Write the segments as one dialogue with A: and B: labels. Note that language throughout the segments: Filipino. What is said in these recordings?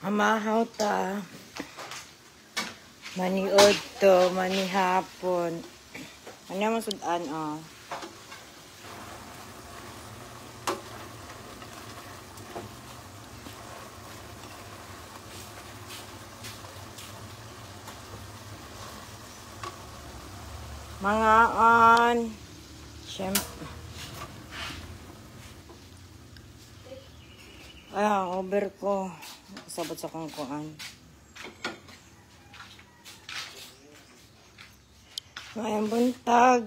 A: Amahaw ta. Maniod to, manihapon. Ano mo sudan, oh. Mga on. Siyempre. Ay, over ko. Sabot sa kong kuan. Mayang buntag.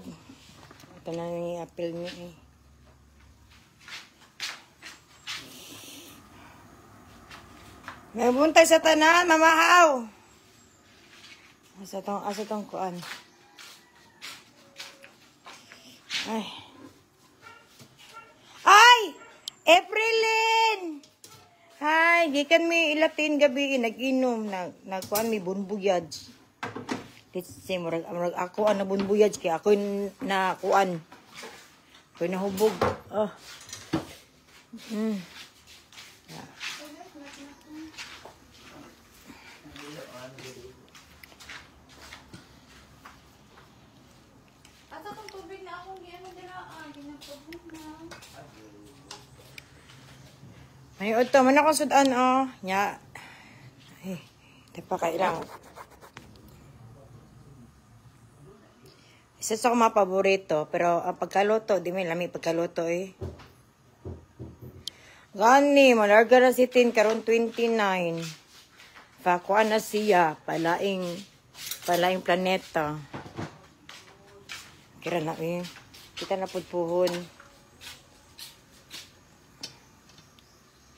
A: Ito na yung apel niya eh. May buntag sa tanan, mamahaw. Asa tong kuan. Ay. Ay! Aprilin! Hi, gikan mi ilatin gabi nag-inom nagkuan mi bunbuyad. Kitse murag ako ana bunbuyad kay ako na kuan. Ko nahubog. Oh.
B: Ato tong tubig na akong giano diraan, ginapubog na.
A: Ay, oto, man ako sudan, oh. Nya. Ay, di pa kailang. Isa sa mga paborito, pero ang pagkaluto, di may lami pagkaluto, eh. Gani, malarga na si Tin, karon 29. Pakuan na siya, palaing planeta. Kira na, eh. Kita na pudpuhon.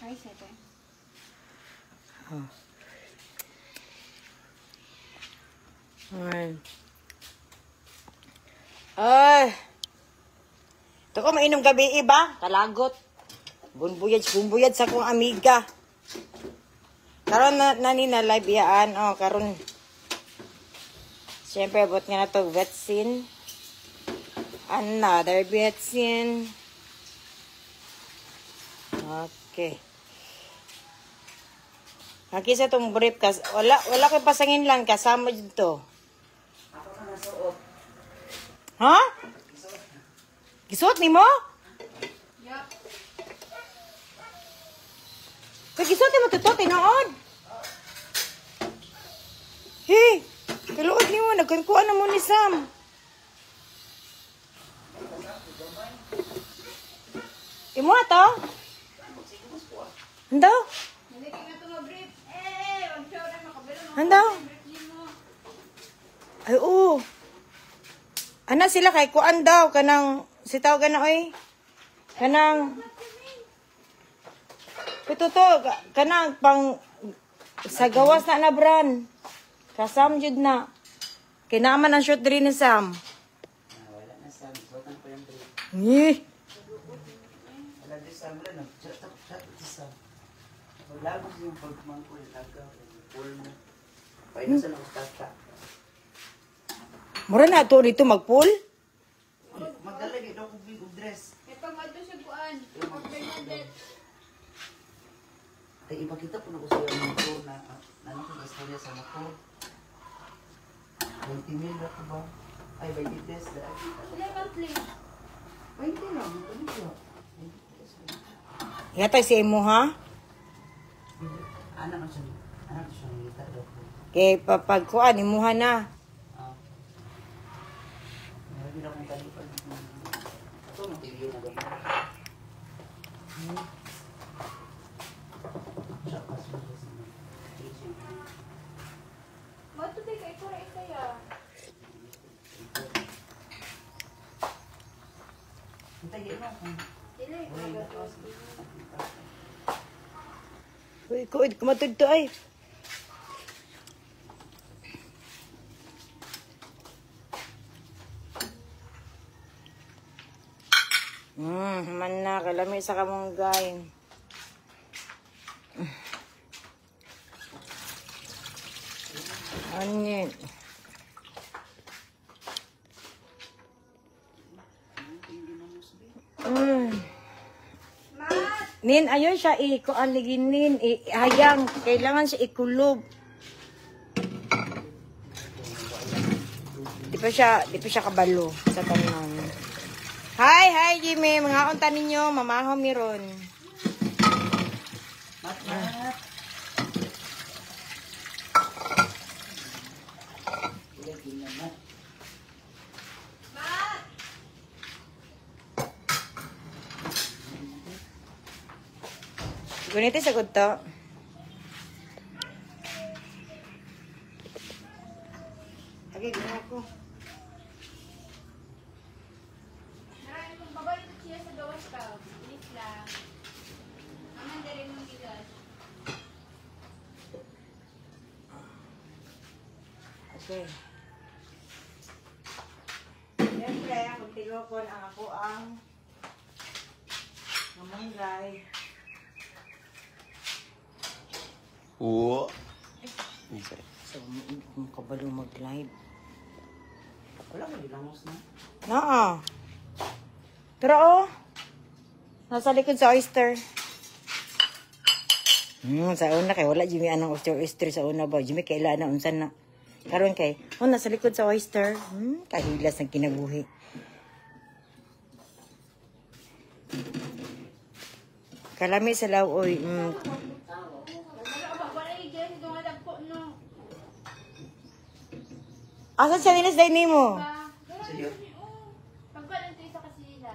B: Ay, sete.
A: Oh. Ay. Ay. Ito ko mainom gabi iba. Kalagot. Bumbuyad sa kong amiga. Karon na ni na live yaan. Oh, karon. Siyempre, abot nga na to vaccine. Another vaccine. Okay. Nakisa itong brief kas wala kay pasangin lang kasama dito.
C: Ako ka nasuot.
A: Ha? Gisuot nimo?
B: Yup.
A: Kay gisuot mo to tinood. Hey, kaluod nimo nagkuan na mo ni Sam. Imo ato? Ando?
B: Hindi ka nga ito mag-brief. Wag siya na makabila mo.
A: Ando?
B: Brief mo.
A: Ay, oo. Ana sila kay kuan daw kanang sitaw gana oy. Kanang pituto kanang pang sa gawas na brand. Kasam jud na. Kinaman ang shoot diri ni Sam.
C: Wala na sa suotan ko yung break.
A: Ni.
C: Wala din sa mga no. Chat sa. Wala mo yung pagmangko lagaw. Full mo. Paano sa nang tata.
A: Mura na to dito magpool.
C: Magdalagi daw kung big dress.
B: Ito nga ito siya buwan. Pag-300.
C: Ay ipakita po na ko sa iyo ng tour na ano ko istorya sa motor. 20 mil na ko ba? Ay, 20 dress na.
B: Sila monthly.
C: 20 lang. Ano siya?
A: Yatay si imo ha.
C: Anak na siya. Anak na siya. Ngita daw po.
A: Kay papagkuan imuha na.
C: Meron din akong kalipad. Ito, mag-TV na ba? Siya, kaso siya sa mga.
B: Ba't ito kay Kura ito ya?
C: Hintay mo ako.
B: Sila yung magatos.
A: Uy, kuid kumatud to ay. Man na kalami sa kamunggay. Anin. Nin, ayun siya, kuan liginin, hayang, kailangan siya ikulog. Di pa siya kabalo sa tanan. Hi, Jimmy, mga unta ninyo, mamaho miron.
C: Mat. Ilagay na mat.
A: Gunito sagot to. Okay, gano'n ako.
B: Maraming kong babalik ko siya sa gawas ka. Bilis lang. Aman na rin mong bigas.
A: Okay. Siyempre, kung tilokon ang ako ang namunggay.
C: Oo.
A: So, kung kabalo mag-live.
C: Wala mo ginamos na.
A: Oo. Pero oh, nasa likod sa oyster. Sa una kay wala Jimmy anong oyster sa una ba? Jimmy kailan na unsan na. Karon kay, nasa likod sa oyster. Kahilas ng kinabuhi. Kalami sa lawoy. Asan siya nilas day nimo?
C: Sige.
B: Pagkalan ito isa kasi nila.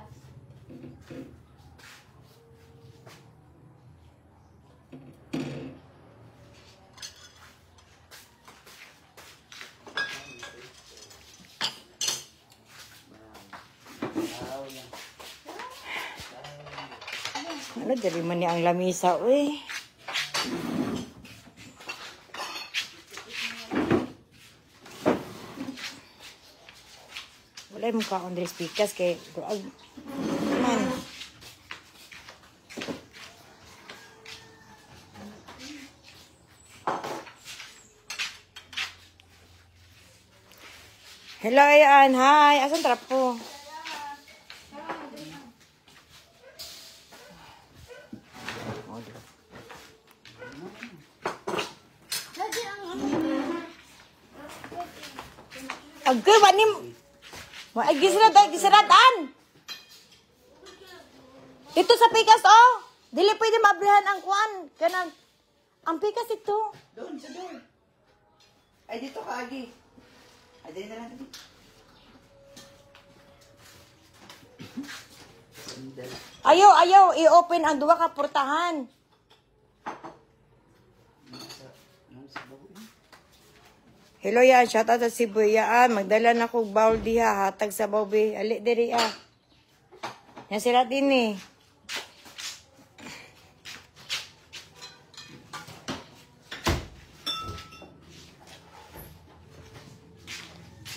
A: Ano, dali man ni ang lamisa, uy. Wala yung mukha akong dress pikas kay Grog. Man. Hello, ayan. Hi. Asan trapo? Agay, wanim. Ay, gisiratan. Ito sa pikas, oh. Dili pwede mablihan ang kwan. Kanang, ang pikas ito.
C: Doon, sa doon. Ay, dito ka, Agi. Ay, dali na lang dito.
A: Ayaw, i-open ang duwa ka portahan. Hello yan, shout out sa Cebu yan. Magdala na kong bowl diha, hatag sa bawbi. Ali, diri ah. Yan sila din eh.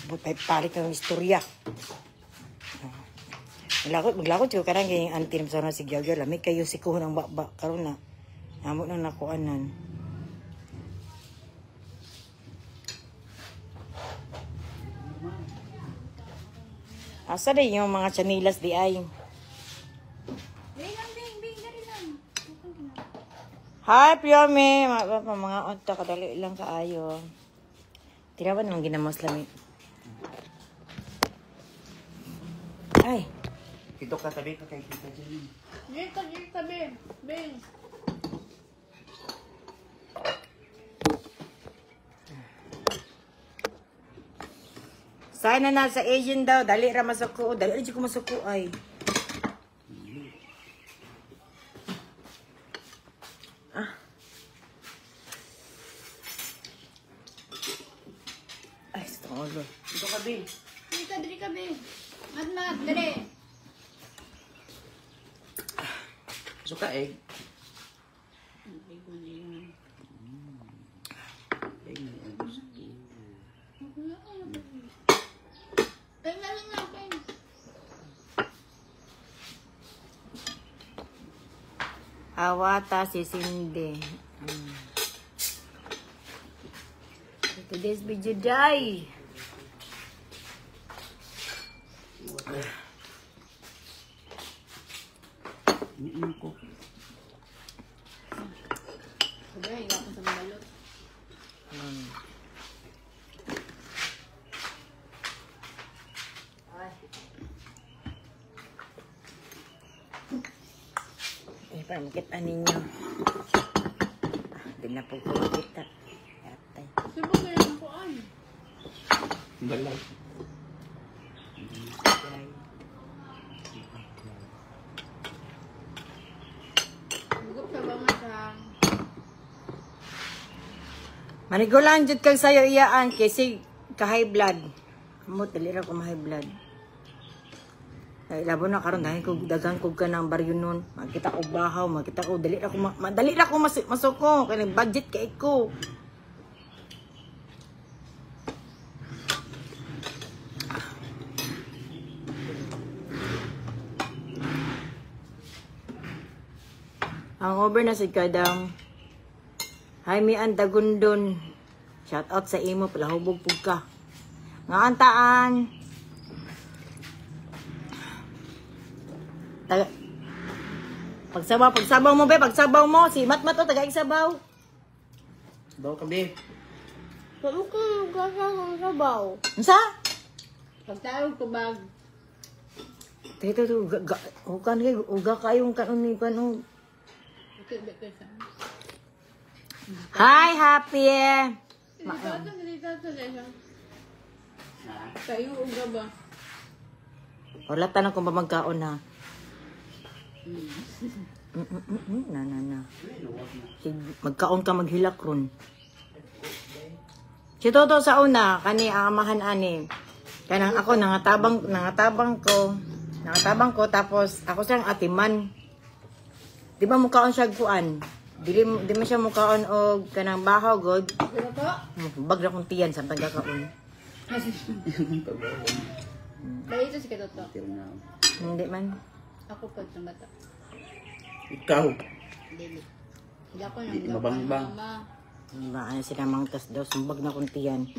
A: Butay palit ng istorya. Maglakot ko karang kayong antin sa na si Gyagyo. Lamig kayo si kuho ng bakba. Karoon na. Namo nang nakuanan. Asa na yung mga chanilas di ay?
B: Dali lang, Bing. Dali lang.
A: Hi, Piome! Mga onta, kadali lang kaayo. Tinawan nang ginamos lami. Ay!
C: Dito ka, tabi ka kay kita dyan.
B: Dito, Bing. Bing.
A: Sana na sa Asian daw, dali ra masuko. Dali ra ko masuko ay. Ay, sa ulo.
C: Dito ka, Bi.
B: Dali ka, Bing. Mat, dali.
C: Suka, egg.
B: Tingnan natin.
A: Awata si Cindy. Today's video day.
C: Iniinom ko.
B: Sabi, higa ko sa balot.
A: Para makita ninyo. Di na po ko makita. Atay.
B: Sabi ko lang ako ay.
C: Balay.
B: Hugup sa bangat ha.
A: Manigo lang jud kag sayo iyaan kasi ka-high blood. Amo dali ra ko ma-high blood. Ay labo na karon dagan ko ka ng baryo nun. Makita ko bahaw, makita ko dali ra ko madali ra ko masuko kay budget kay ko. Ang over na si kadang Hi mi Andagundon. Shout out sa imo pala hubog pug ka. Nga antaan. Pagsabaw mo be, pagsabaw mo si Matmat o taga sabaw.
C: Sabaw ka, be.
B: Sabi ko gasa ng sabaw.
A: Unsa?
B: Pagtawag ko bag.
A: Dito ugan kay uga kayong kanon ni kanon. Hi, Happy!
B: Kayo uga ba?
A: Wala tanong kung ba magkaon ha. Na. Magkaon ka maghilak ron. Si Toto sa una, kani ang amahan ani. Kanang ako, nangatabang ko, tapos ako siyang atiman. Di ba mukhaon siya kuan? Di man siya mukhaon og kanang bahaw god.
B: Pero to?
A: Bag na kong tiyan sa tagakaon.
B: Dahil ito si Katoto.
A: Hindi man.
B: Ako pa sa bata.
C: Ikaw.
B: Dili. Hindi ako nang
C: Mabang-bang.
B: mama.
A: Ba ano sila mangtas daw sumbag na kong tiyan.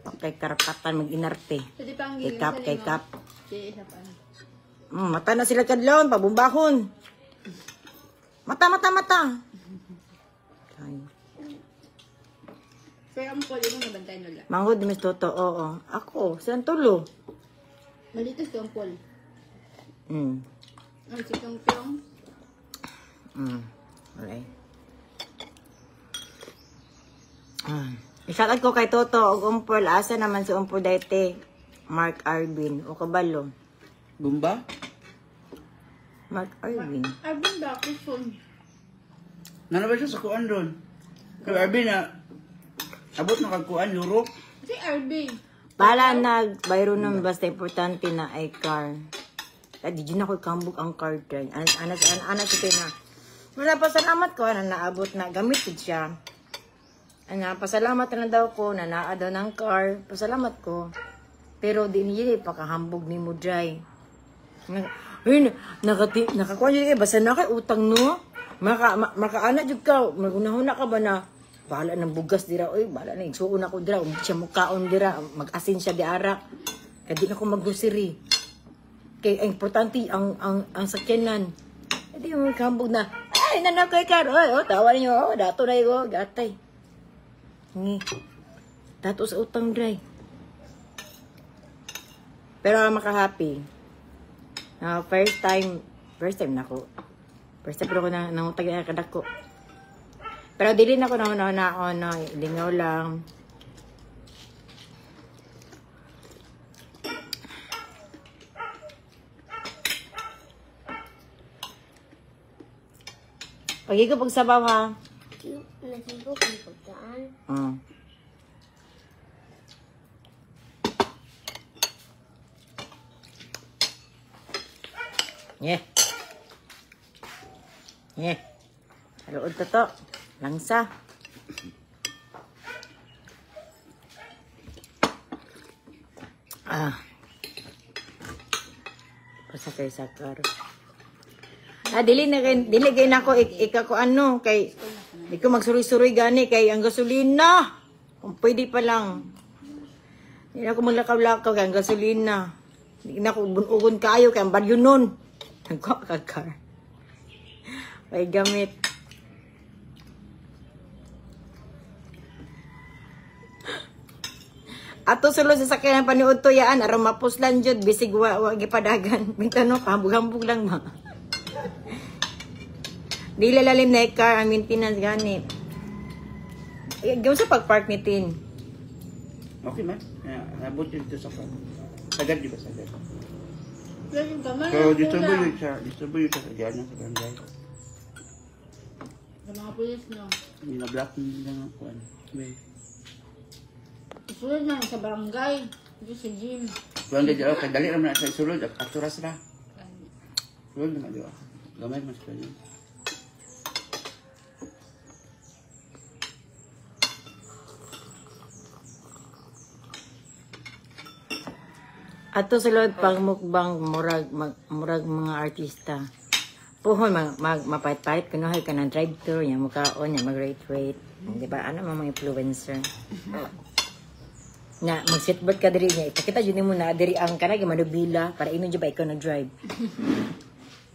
A: Pakay karapatan mag-inarte.
B: So di pa ang
A: Kay kap.
B: Si isa pa.
A: Mata na sila kadlon, pabumbahon. Mata. Ay.
B: Pero ang pwede mo nabantay nila.
A: Manghod Miss Toto, oo. Ako, saan tulo?
B: Malitos ko ang pol.
A: Hmm.
B: Ang sikong-pyong.
A: Alright. Isakad ko kay Toto, og umpol, asa naman si umpol dayte. Mark Arvin, o kabalo.
C: Bumba?
A: Mark Arvin.
B: Abin ba ako phone?
C: Nana ba siya sa kuan ron? Kaya Arby na, abot na kagkuan, Europe.
B: Si RB.
A: Pala nagbayro nun, basta importante na ay car. Di dyan ako kambog ang car drive. Anak kita na. Wala pa salamat ko, na naabot na, gamit ko siya. Pasalamat na daw ko, na naa daw ng car. Pasalamat ko. Pero di niya, pakahambog ni mo dry. Ay, nakakuha niya, basta na kay utang no. Makaana jud ka, magunahuna ka ba na bahala ng bugas dira, oy, bahala na igsuon ako dira, siya mukaon dira, mag-asin siya di ara. Kaya di na ako mag-grocery. Kaya ang importante ang sakyanan. Hindi yung kambog na, ay, nanakay ka, oy, tawa niyo, dato na yo, gatay. Ngi. Dato sa utang dry. Pero maka-happy. First time na ako. First time ko nangutag na kadako. Pero dili na ako na lingaw lang. Pagi ko pagsabaw ha.
B: Nasigo ko yung pagkaan.
A: Yeah. Haluod to. Langsa. Pasakay sakar. Dili kay nako ikako ano kay di ko magsuroy-suroy gani kay ang gasolina. Kung pwede pa lang. Di na ako maglakaw-lakaw kay ang gasolina. Di na ako bunugon kayo kay ang baryo nun. Nagkakakar. May gamit. Ato sulod sa sakyanan paniud to yaan aron mapuslan jud bisig wa gipadagan. Bintano hambog-hambog lang ma. Dili lalim na car ang maintenance gani. Gawin sa pag-park ni Tin.
C: Okay man. Nabot yun dito sa kwan. Sagad di ba sagad?
B: Pero yung kamay.
C: So, distribuyo yun sa dyan sa barangay.
B: Sa mga pulis, no?
C: Nina-block nila ng kwan. May.
B: Isulod na sa barangay. Dito sa gym.
C: Kwan dyan, okay, dali naman sa isulod. Aturas na. Sulod naman, di ba? Gamay mas pa yun.
A: Ato sulod pag mukbang murag mga artista. Puhon mapait-pait kuno ka ng drive-thru nya mukaon nya mag-rate. Di ba? Ano mga influencer? Na mag-sitbot ka diri niya. Ipakita jud nimo na diri ang kanang manubila para inon jud ba ikaw nag-drive.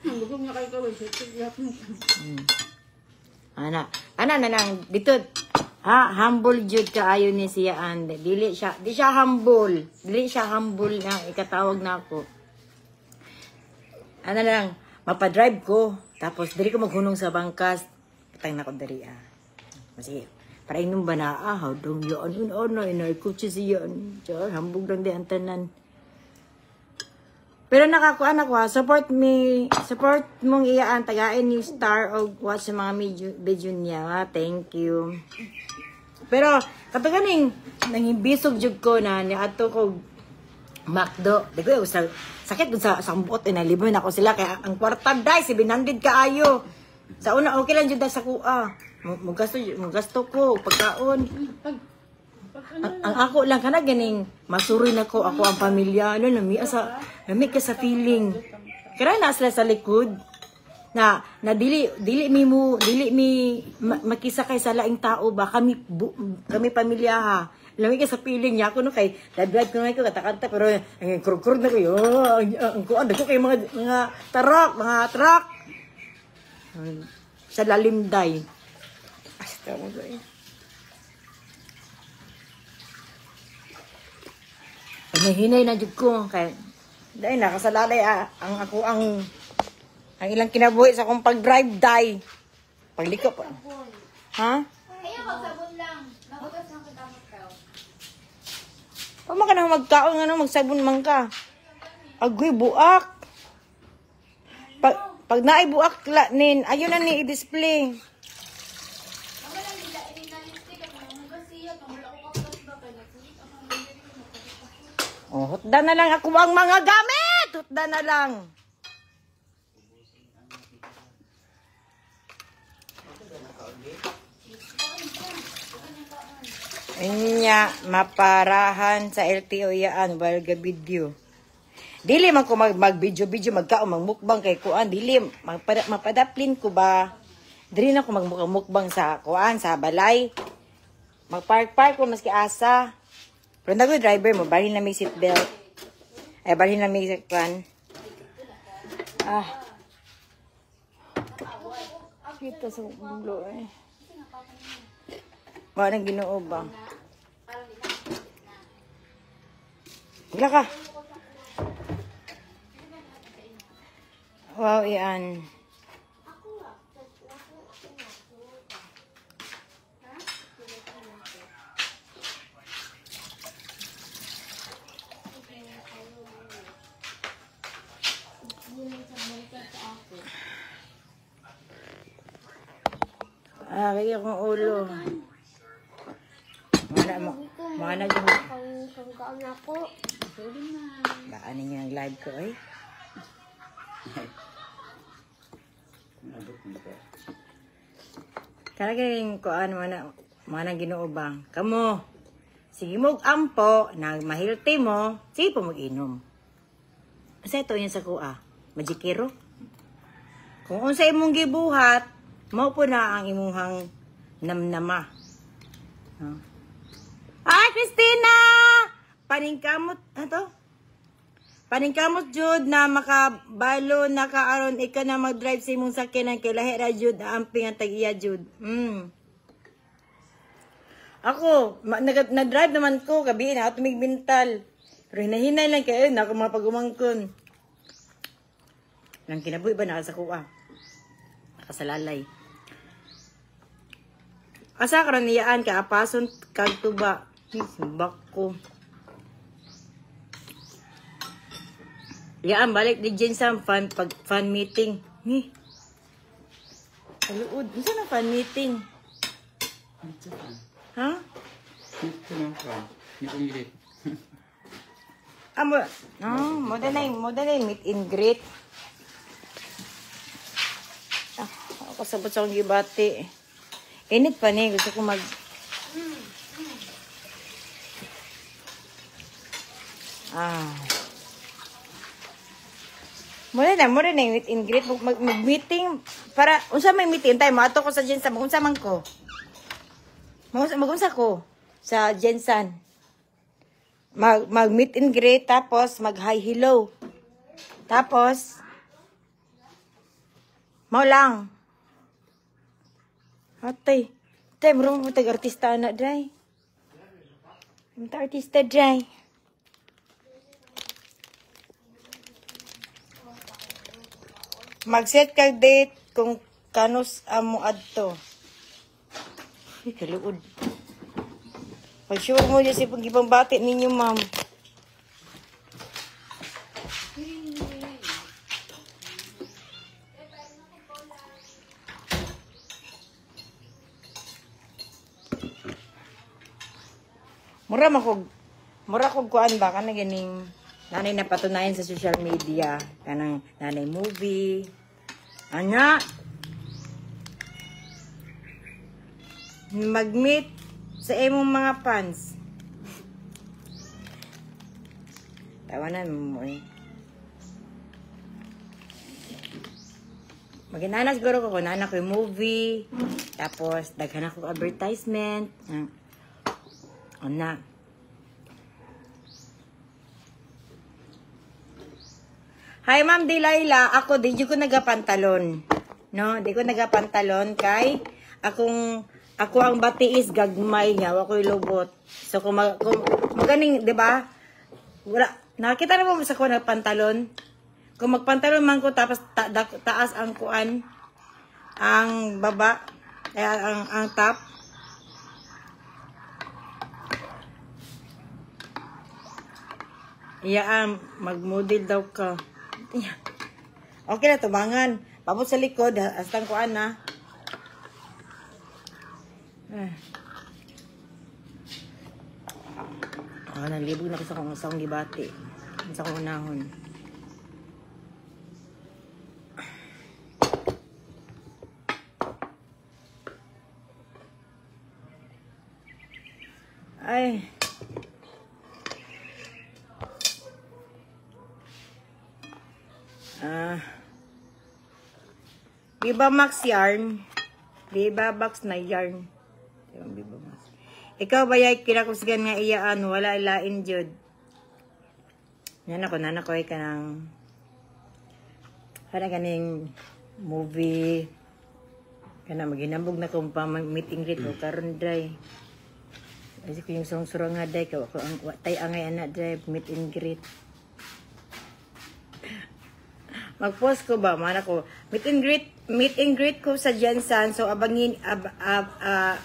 B: Ang gusto niya kayo kawin.
A: Ana na lang dito. Ha, humble jud kaayo ni siya and di siya humble na ikatawag na ako. Ano lang, mapadrive ko tapos diri ko maghunong sa bangkas, patay na ko diri Kasi para inom ba na how dong yo ano inay kutsi siya. Hambog lang di ang tanan. Pero nakakuan ako, support mong iyaan tagain ni star o watch sa mga video niya. Thank you. Pero kapag nangimbisog jud ko na ni ato ko McDo, di ko sakit dun sa buot inaliboy na ko sila kaya ang kwarta dai 700 kaayo. Sa una okay lang jud sa kuha. Mugasto ko pagkaon. Ang ako lang kana ganing masuroy na ko ako ang pamilya nami ka sa feeling. Kaya na sila sa likod na dili mi makisakay sa laing tao ba kami pamilya ha. Lami ka sa feeling niya ako no kay drive ko na ko kata-kata pero ang krug na ko yo ang kuan dako kay mga truck sa lalimday. Basta mo gay. Hinay na jud ko kay dai nakasalalay ang ilang kinabuhi sa akong pag-drive day. Pagliko pa. Ha?
B: Ayaw, magsabon lang. Magugas lang kita magkaw.
A: Pama ka na magkaon nga magsabon man ka. Agoy buak. Pag naay buak nin, ayun na ni i-display.
B: Ako lang nila, ininalistik ako. Magugas siya, kamula ko kapag ba kay nagsulit ako.
A: Oh, hutda na lang ako ang mga gamit. Hutda na lang. Inya maparahan sa LTO yaan while ga video. Dili man ko mag-video magkaon magmukbang kay kuan dili mapadaplin ko ba. Dili na ko magmukbang sa kuan sa balay. Magpark ko maski asa. Pero nago driver mo balhin na may seatbelt. Ay balhin na may kuan. Kita sa mundo eh. Wala nang Ginoo ba? Wala ka. Wow, iyan. Kaya akong ulo. Mana dyan.
B: Sangkaan ako. Sorry na.
A: Baan ninyo ang live ko eh. Kalagay ko ano mana Ginoo ba? Kamo. Sige mo ampo nang mahilti mo, sige po mag-inom. Asa ito yun sa kuha? Majikiro? Kung unsa imong gibuhat, mao po na ang imuhang namnama. Christina! Paningkamot, Paningkamot jud na makabalo na kaaron ika na mag-drive sa imong sakyanan kay lahi ra jud amping ang tag-iya jud. Ako, na-drive naman ko, gabi na ako tumigbintal. Pero hinahinay lang kayo, na ako mga pagumangkon. Nang kinabuhi ba nakasakuha? Nakasalalay. Asa ka niyaan ka, apason kagtuba. Simbak ko. Yaan, balik di dyan sa fan meeting. Ni. Kaluod. Isa na fan meeting? Ha?
C: Ito lang ka. Ito yung
A: Mo na yung meet and greet. Ako sabot sa akong gibati. Init pa ni, gusto ko Muna na yung meet and greet. Mag-meeting, para, unsa may meeting tayo, maato ko sa Jensan, unsa man ko. Mag-unsa ko sa Jensan. Mag-meet and greet, tapos mag-hi, hello. Tapos, mau lang. Atay, marunong mo tag-artista na, dray. Artista, dray. Mag-set kag date kung kanus amo adto. Ay, kaluod. Pag-sure mo dyan si pag-ibang-bati ninyo, ma'am. Mura kog kuan ba kana ganing nanay na patunayan sa social media kanang nanay movie. Anya mag-meet sa imong mga fans. Tawanan mo eh. Maginana siguro ko kung nana ko yung movie. Tapos, daghan ako advertisement. Ana. Hi, Ma'am Delilah. Ako, di ko nagapantalon. No? Di ko nagapantalon kay ako ang batiis gagmay niya. Ako yung lubot. So, kung maganing, di ba? Wala. Nakita na mo sa ko nagpantalon? Kung magpantalon man ko, tapos taas ang kuan, ang baba, ang top. Iyaan, mag-model daw ka. Okay na, tumangan. Pabot sa likod, hastang kuan na. Nalibog na ko sa akong gibati. Sa akong unahon. Ay. Biba Max yarn. Biba Max na yarn. Biba Max. Ikaw ba yay kinakusgan nga iyaan wala ilain jud. Yan ako nanako ay kanang ganing movie kana maginambog na kung pa meeting greet o karon dry. Kasi ko yung surong-surong nga day ko ang tay angay ana dry meet and greet. Mag-post ko ba man ako meet and greet ko sa Jensan, so abangin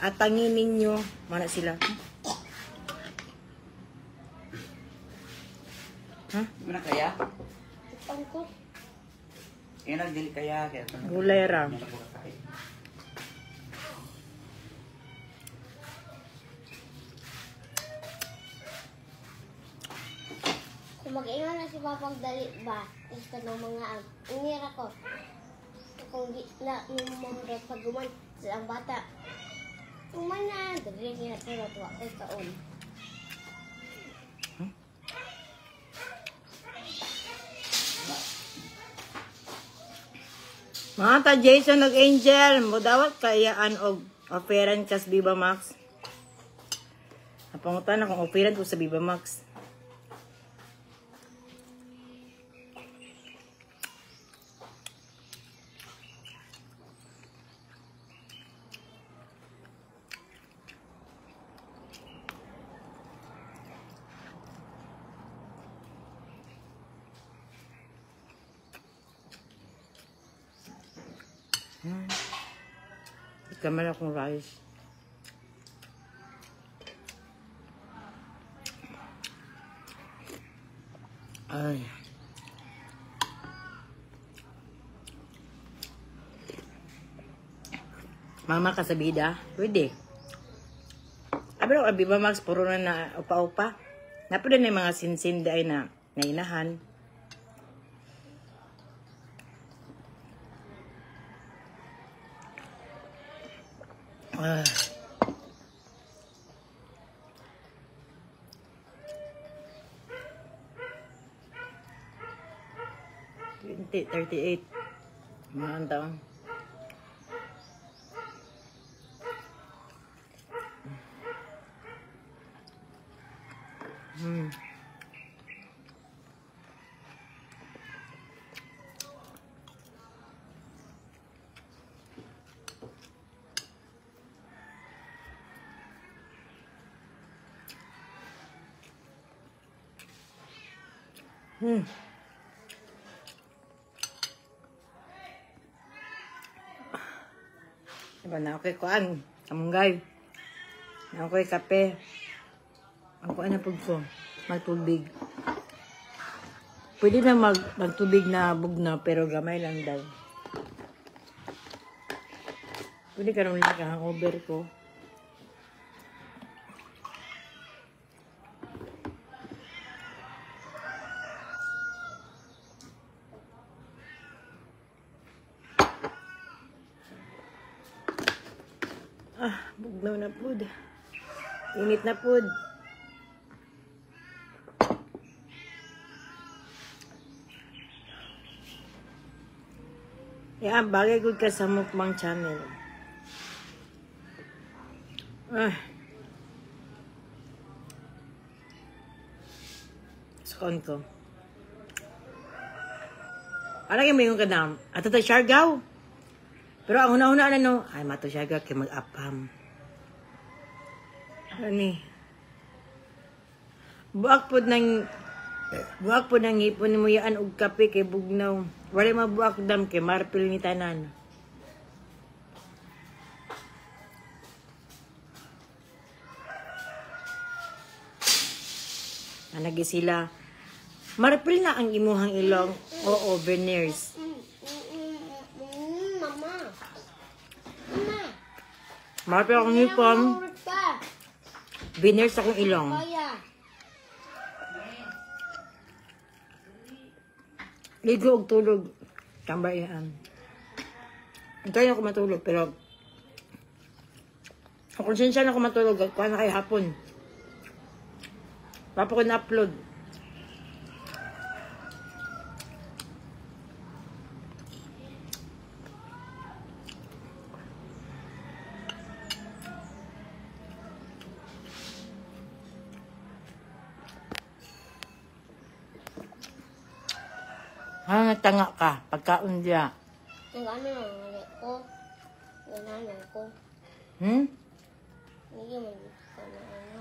A: atangin ninyo mana sila. Ha?
C: Mana kaya?
B: Pangkot.
C: Yan ang dili kaya
A: Gulay ra.
B: Kung mag-ingon na si Papang dali ba? Gusto ng mga ungira ko. Kung di na yung mga pag-uman silang bata. Uman na, dali niya tulad wa kay kaon.
A: Mga ta Jason ug Angel, mo dawat kayaan og operan kas Biba Max. Napangutan akong operan ko sa Biba Max. Kamala akong rice. Ay. Mama ka sa bida? Pwede. Abro, abi ba Max, puro na upa-upa? Napod na yung mga sinsin ay na nainahan. Ah. $20, $38. Mga ang taon. Diba na okay kuan, kamunggay. Na okay kape. Ang kuan na pud ko, magtubig. Pwede na magtubig na bugna pero gamay lang daw. Pwede ka naman lang hangover ko. Bugnaw na pud. Init na pud. Yan, bagay good ka sa mukbang channel. Sukon ko. Ano yung mayroon ka na? Ato tayo Siargao. Pero ang una-una no, ay mato Siargao kay mag-apam. Ani. Buak po ng ipon mo yaan og kape kay bugnaw. Wala mabuak dam kay marpil ni tanan. Anagi sila. Marpil na ang imuhang ilong. Oo, veneers.
B: Mama.
A: Marpil akong ipon. Veneers akong ilong.
B: Kaya.
A: Ligo og tulog. Tambayan. Hintayin ako matulog, pero kung konsensya na ako matulog, kuha na kay hapon. Papa ko na-upload. Tanga ka, pagkaon diya.
B: Nag-ano lang, nalik ko. Gananan ko. Hindi man dito na ano.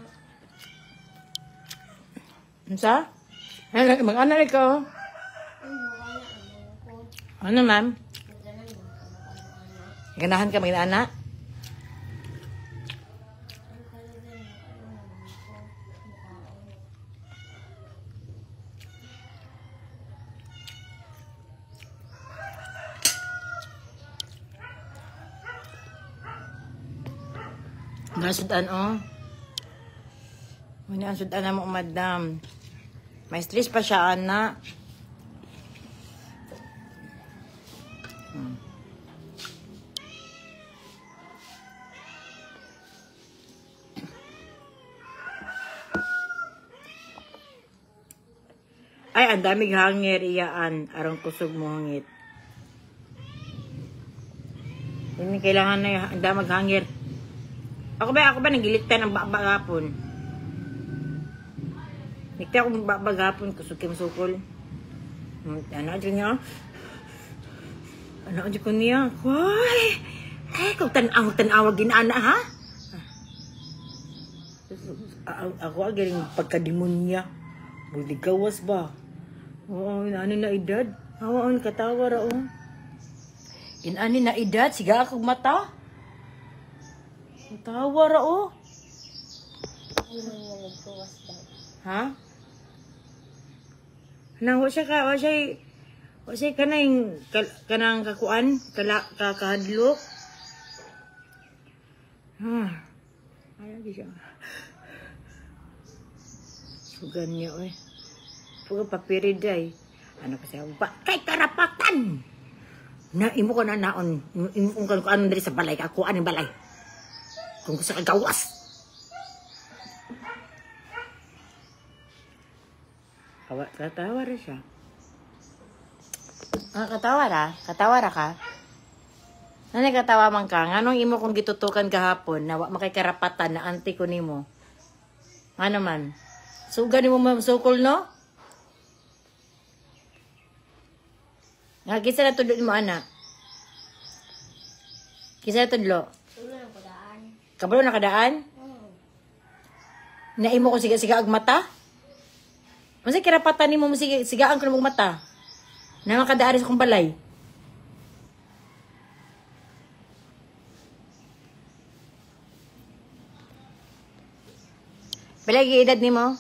A: Unsa? Mag-ano rin ko? Ano, ma'am? Ganahan ka mag-ana? Nasudan oh. Muna ang sudan na mo, madam. May stress pa siya, ana. Ay, ang daming hangir iyaan. Arang kusog mo hangit. Hindi kailangan na ang daming hangir. Ako ba nagiliktan ng babagapon? Nikta akong babagapon, kusog kim sukol. Ano dyan niya? Ano dyan ko niya? Why? Kung tanawag ginana, ha? Ako agaling pagkademonya. Buligawas ba? Oo, ano na edad? Hawaon, katawa ra, oh. Inani na edad, siga akong mata. Ang tawa ra, oh.
B: Hindi mo nga nagkuwas daw.
A: Ha? Nang wa siya kanang kakuan, kakahadlok. Ayaw di siya. Sugan niya, oy. Puga papiriday. Ano kasi kay karapatan. Na imo ko na naon, imo kung ano diri sa balay, ako aning balay. Kung sa kagawas. Katawa ra siya. Katawa ra ka. Nani katawa man ka? Nganong imo kung gitutukan kahapon na wa makay karapatan na anti ko nimo? Ano man? Suga nimo sukol no? Nga kisa na tudlo mo ana. Kisa na tudlo.
B: Tulo ng kudaan.
A: Kabalo na kadaan? Na imo ko siga ag mata? Masa karapatan nimo sigaan ko ng mata? Na makadaan sa kong balay. Balay edad nimo?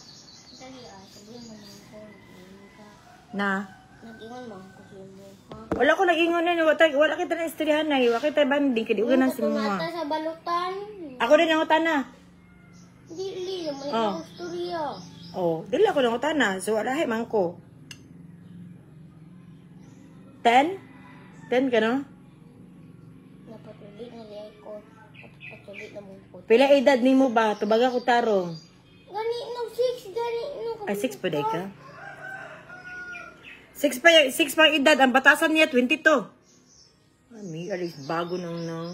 B: Dali sabihin mo naman ko.
A: Na
B: Nag-ingon mo ako sa mo. Ha?
A: wala ko nag-ingon na wala kita na istoryahan na wala kita banding kadi ugan si mama.
B: Mata sa balutan.
A: Ako din ang utana.
B: Dili naman
A: Oh.
B: ang istorya.
A: Oh, dili ako ng utana. So wala man ko. 10? 10 ka no?
B: Napatulit na di ako. Napatulit na mo ko.
A: Pila edad nimo ba? Tubaga ko tarong.
B: Gani no 6 gani no.
A: Ay 6 pa day ka. 6 pa edad ang batasan niya 22. Ami alis bago nang no.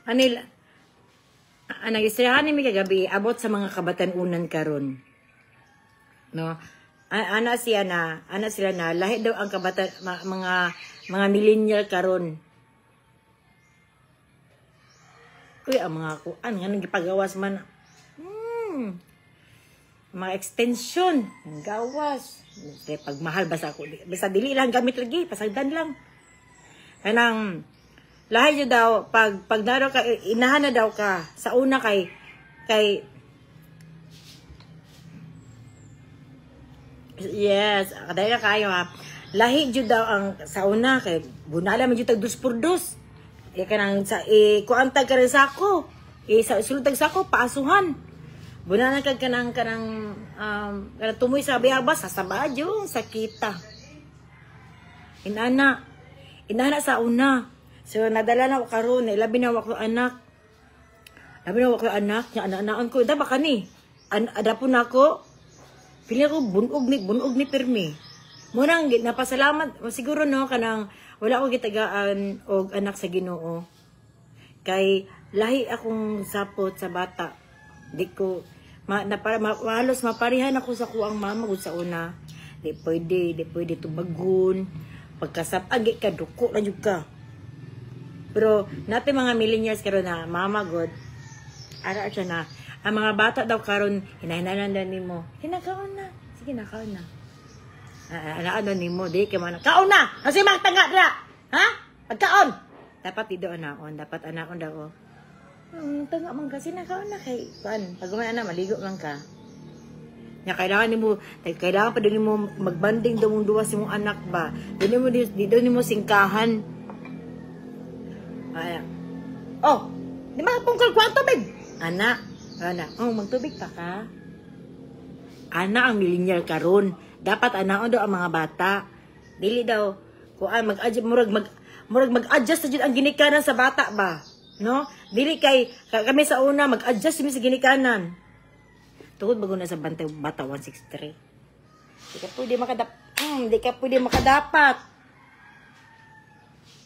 A: Anil anang istoryahan ni mi kagabi abot sa mga kabatan-unan karon. No? Ana sila na lahi daw ang kabatan mga millennial karon. Uy, ang mga kuan nga nang gipagawas man. Mga extension ng gawas. Kaya pagmahal basta ako. Basta dili lang gamit lagi, pasagdan lang. Kanang lahi nyo daw, pag naro ka, inahan na daw ka, sa una kay yes, kadaya kayo ha. Lahi nyo daw ang sa una, kay bunala man nyo tag 2x2. Kanang sa, kuantag ka rin sa ako. Sa sulutag sa ako, paasuhan. Bunala kag kanang tumoy sa bayabas, sasabadyo, sakita. Inana sa una. So, nadala na ako karon, labi na ako anak. Nya anak-anakan ko, da ba kani? Ada po na ako. Pili ko bunog ni permi. Muna napasalamat siguro no kanang wala ko gitagaan og anak sa Ginoo. Kay lahi akong sapot sa bata. Di ko halos maparihan ako sa kuang mama gud sa una. Di pwede tubagon. Pagkasapagi ka duko ra jud ka. Pero natin mga millennials karon na mama god. Ara siya na ang mga bata daw karon hinahinalan daw nimo. Hinakaon na. Sige na kaon na. Ano nimo di kay man. Kaon na. Kasi magtanga dira. Ha? Pagkaon. Dapat di daw anaon, dapat anakon daw. Tanga man kasi nakaon na kay kuan. Pag na maligo man ka. Nya kailangan pa din mo magbanding daw mong duwa sa mong anak ba. Di daw nimo singkahan. Ay. Oh, di ba pungkol kwarto big? Ana. Oh, magtubig pa ka. Ana ang millennial karon. Dapat anaon daw ang mga bata. Dili daw kuan mag-adjust sa jud ang ginikanan sa bata ba. No? Dili kay kami sa una mag-adjust mi sa ginikanan. Tungod bago na sa bantay bata 163. Di ka pwede makadapat.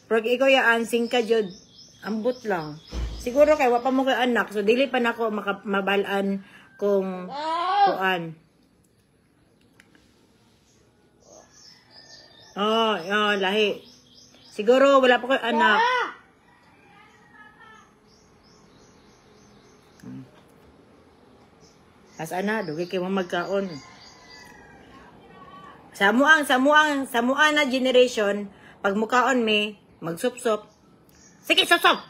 A: Pero ikaw ansing ka jud. Ambot lang. Siguro kay wa pa mo kay anak so dili pa nako mabalaan kung kuan. Lahi. Siguro wala pa kay anak. As ana, dugay kay mo magkaon. Sa muang na generation, pag mukaon me, magsup-sup. Sige, sup-sup!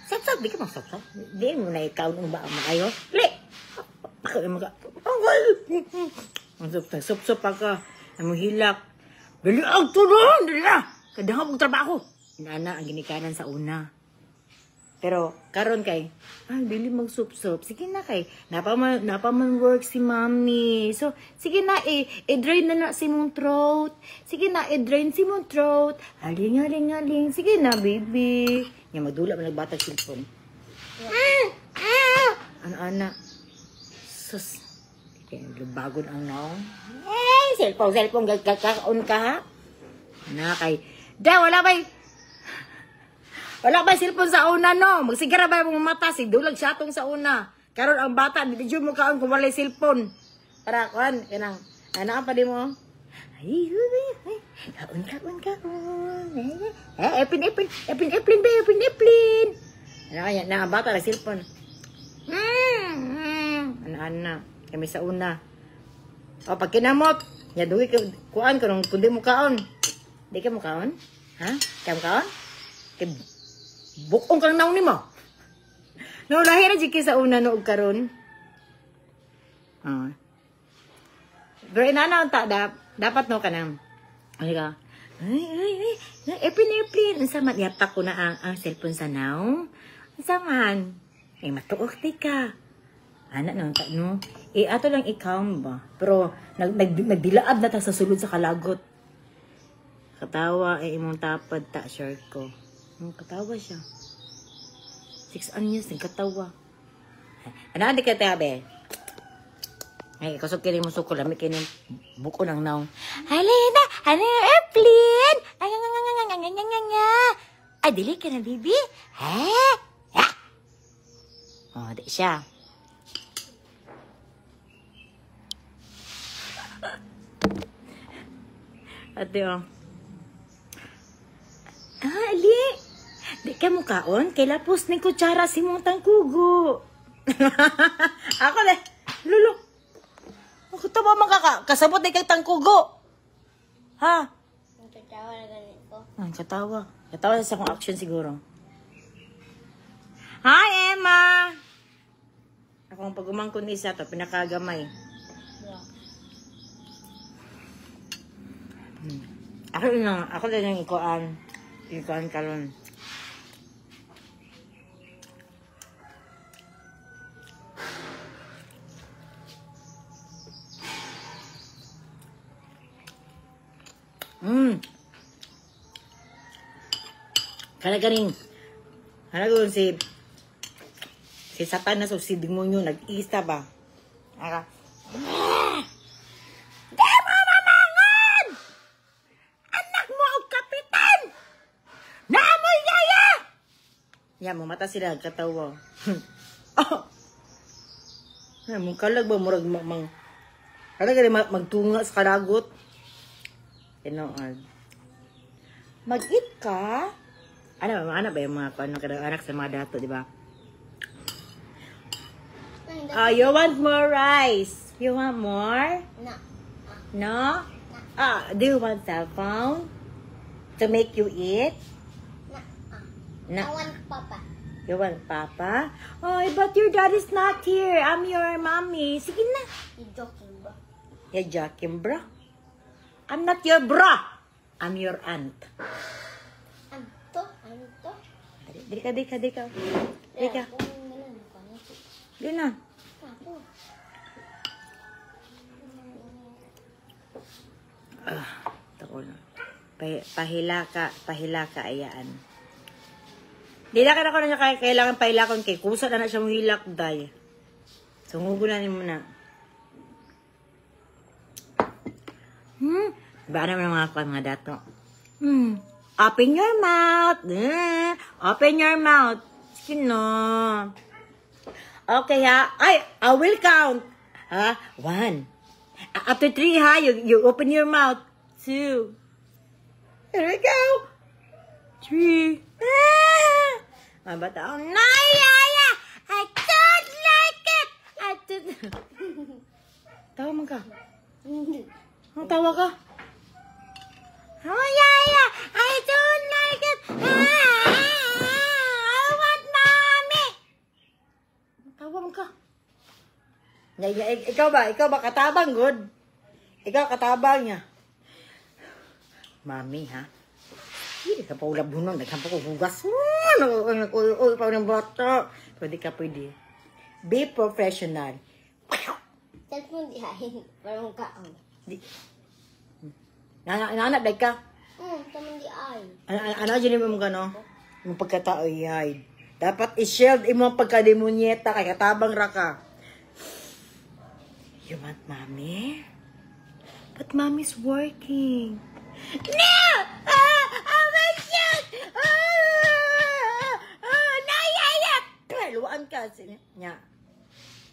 A: Sup-sup, di ka mag-sup-sup. Di mo na ikaw nung ba maayo. Li! Ako na sup-sup ako. Ang hilak. Dali ang tulong! Dali na! Kadang akong trabaho. Inana ang ginikanan sa una. Pero, karon kay, dili mag-sup-sup. Sige na kay, napaman work si mami. So, sige na, i-drain na si mong throat. Sige na, i-drain si mong throat. Aling. Sige na, baby. Nga, madula man nagbatag cellphone. Ana. Sus. Kaya, lubagon ang naong. Cellphone, kakaon ka ha? Na kay, wala ba cellphone sa una, no? Magsigara ba yung mata? Sigdulag siya itong sa una. Karon ang bata, dito mo kaon kung wala cellphone. Para, kuhan, kanang, ano pa di mo? Ay, kaon. Epin. Ano kaya, na ang bata na cellphone. Ano, kami sa una. O, pag kinamot, yaduwi ka, kuhan, kung di mo kaon. Di ka mo kaon? Ha? Kaya mo kaon? Bukong kang naon ni mo. No, lahir na jiki sa una noog karon. Pero inana ta dapat no kanang. Ay ka. Ay. Epin. Unsa man yapak ko na ang cellphone sa naw? Unsa man? Ay matuok ti ka. Ana nang ta no. Ato lang ikaw ba. Pero nagdilaab na ta sa sulod sa kalagot. Katawa imong tapad ta short ko. Katawa siya. 6 anyos, katawa. Ano, hindi ka tabi? Ay, kusog kini mo suko, lamig kini buko ng naong. Halina, airplane! Ay, dili ka na, baby? Oh, di siya. Ate, oh. Ali! Di ka mo kaon? Kay lapos ni kutsara si mong tangkugo. Ako na, lulo. Ako taba kasabot na kay tangkugo. Ha?
B: Ang katawa na ganito.
A: Ang katawa. Katawa sa akong action siguro. Hi, Emma! Akong pagumangkon isa to, pinakagamay. Ako lang yung ikuan kalon. Kalagang si Satan na sa si demonyo nag-isa ba? Aka. Demo mamangon! Anak mo ang kapitan! Namoy yaya! Ya, mata sila katawa. Ay, mong kalag ba murag magtunga sa kalagot? Mag-eat ka? Ano ba yung mga anak sa mga dato, di ba? You want more rice? You want more?
B: No.
A: No? Do you want cell phone? To make you eat?
B: No. I want Papa.
A: You want Papa? Oh, but your dad is not here. I'm your mommy. Sige na.
B: You're joking, bro.
A: You're joking, bro? I'm not your bro. I'm your aunt.
B: Anto?
A: Dili ka. Dili ka. Dili na. Tako na. Pahila ka ayaan. Di na ka na siya kailangan pahilakon kay kusa na siya mohilak day. Sungugunan mo na. Ba naman mga dato? Open your mouth. Open your mouth. Sino? Okay ha. I will count. 1. After 3 ha, you open your mouth. 2. Here we go. 3. Mabata. No, Yaya. I don't like it. Tawa man ka. Ang tawa ka. Oh, Yaya, I don't like it. I want mommy. Tawag ka. Ikaw ba katabang, good? Ikaw katabang niya. Mami, ha? Hindi ka pa ulabunong, naghampa ko hugas. Nag-uy pa ng bata. Pwede. Be professional.
B: Cellphone di hain. Parang kaon.
A: Nanak, day ka.
B: Taman di ay.
A: Ano dyan mo gano? Yung pagkatao, yay. Dapat i-shield mo pagkademunyeta kay katabang raka. You want mommy? But mommy's working. No! Oh my God! Nayaya! Luwaan ka. Nya.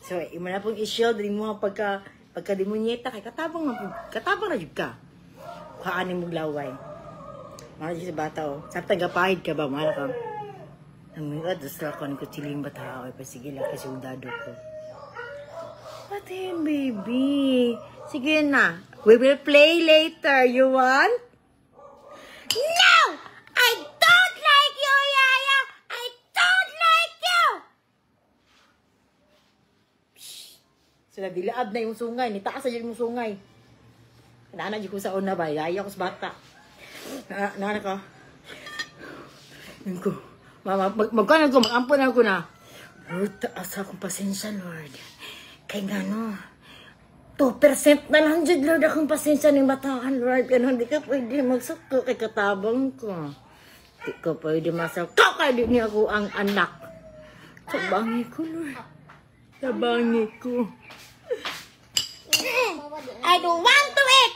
A: So, imo na pong i-shield mo pagkademunyeta kay katabang na jud ka. Kaanin mong laway. Mahal sa bata, oh. Sabi tagapahid ka ba? Mahal ka. Ang mga dasla ko, ko chiling bata ako. Sige lang kasi udado ko. Patin, baby. Sige na. We will play later. You want? No! I don't like you, Yaya! I don't like you! Shh. Sila dilaab na yung sungay. Nitaas na yung sungay. Naanak ko sa una ba? Yaya ko sa bata. Naanak ko. Yan ko. Mama, magkanan ko, mag-ampun ako na. Lord, taas akong pasensya, Lord. Kaya nga no, 2% na lang dyan, Lord, akong pasensya ng bataan, Lord. Kaya hindi ka pwede magsako kay katabang ko. Hindi ka pwede masako. Kaya di niya ako ang anak. Sabangi ko, Lord. Sabangi ko. I don't want to eat!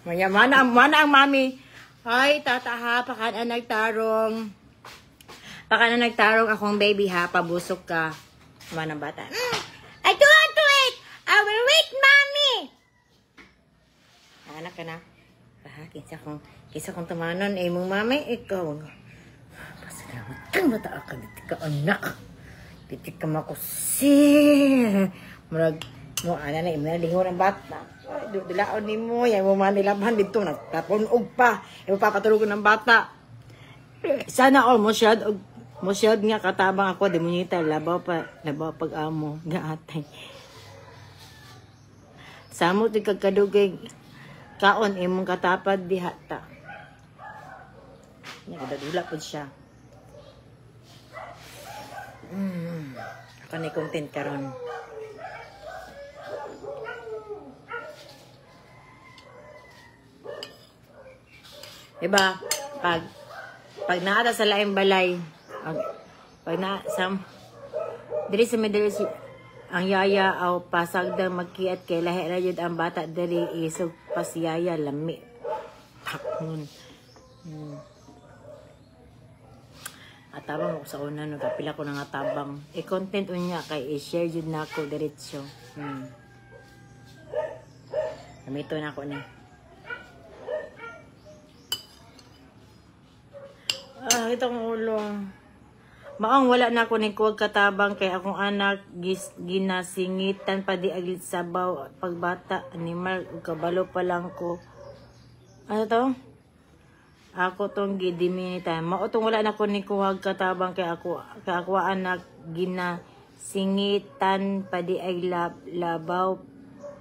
A: Mana ang mami. Ay, tata ha, pakan nagtarong. Pakan nagtarong akong baby ha, pabusok ka. Mana ng bata. I don't want to eat! I will wait, mommy! Anak ka na. Kisa kong tamanon, mong mami, ikaw. Pasalamat kang bata ka, dito ka anak. Dito ka makusi. Murag, mo, ana na, imalingo ng bata. Dilaon ni mo, yan mo manilaban dito, nagtapunog pa. Yung papatulog ng bata. Sana all, mo siyad nga katabang ako, di mo nita, labaw pag amo, nga atay. Samo ti kagkadugay, kaon, imong katapad dihata. Nagdadula po siya. Ako na content karon. Diba? Pag naata sa laing balay, diri sa middle ang yaya aw pasagdang magkiat kay lahi ra jud ang bata diri isog pas yaya lami. Takon. Atabang ko sa una no kapila ko nga tabang. I-content unya kay i-share jud nako diretso. Namito na ko ni. Itong ulo. Maong wala na ako ni kuwag katabang kay akong anak ginasingitan pa di aglit sabaw pagbata animal ug kabalo pa lang ko. Ano to? Ako tong gidiminitan. Mao tong wala na ako ni kuwag katabang kay ako anak ginasingitan pa di ay labaw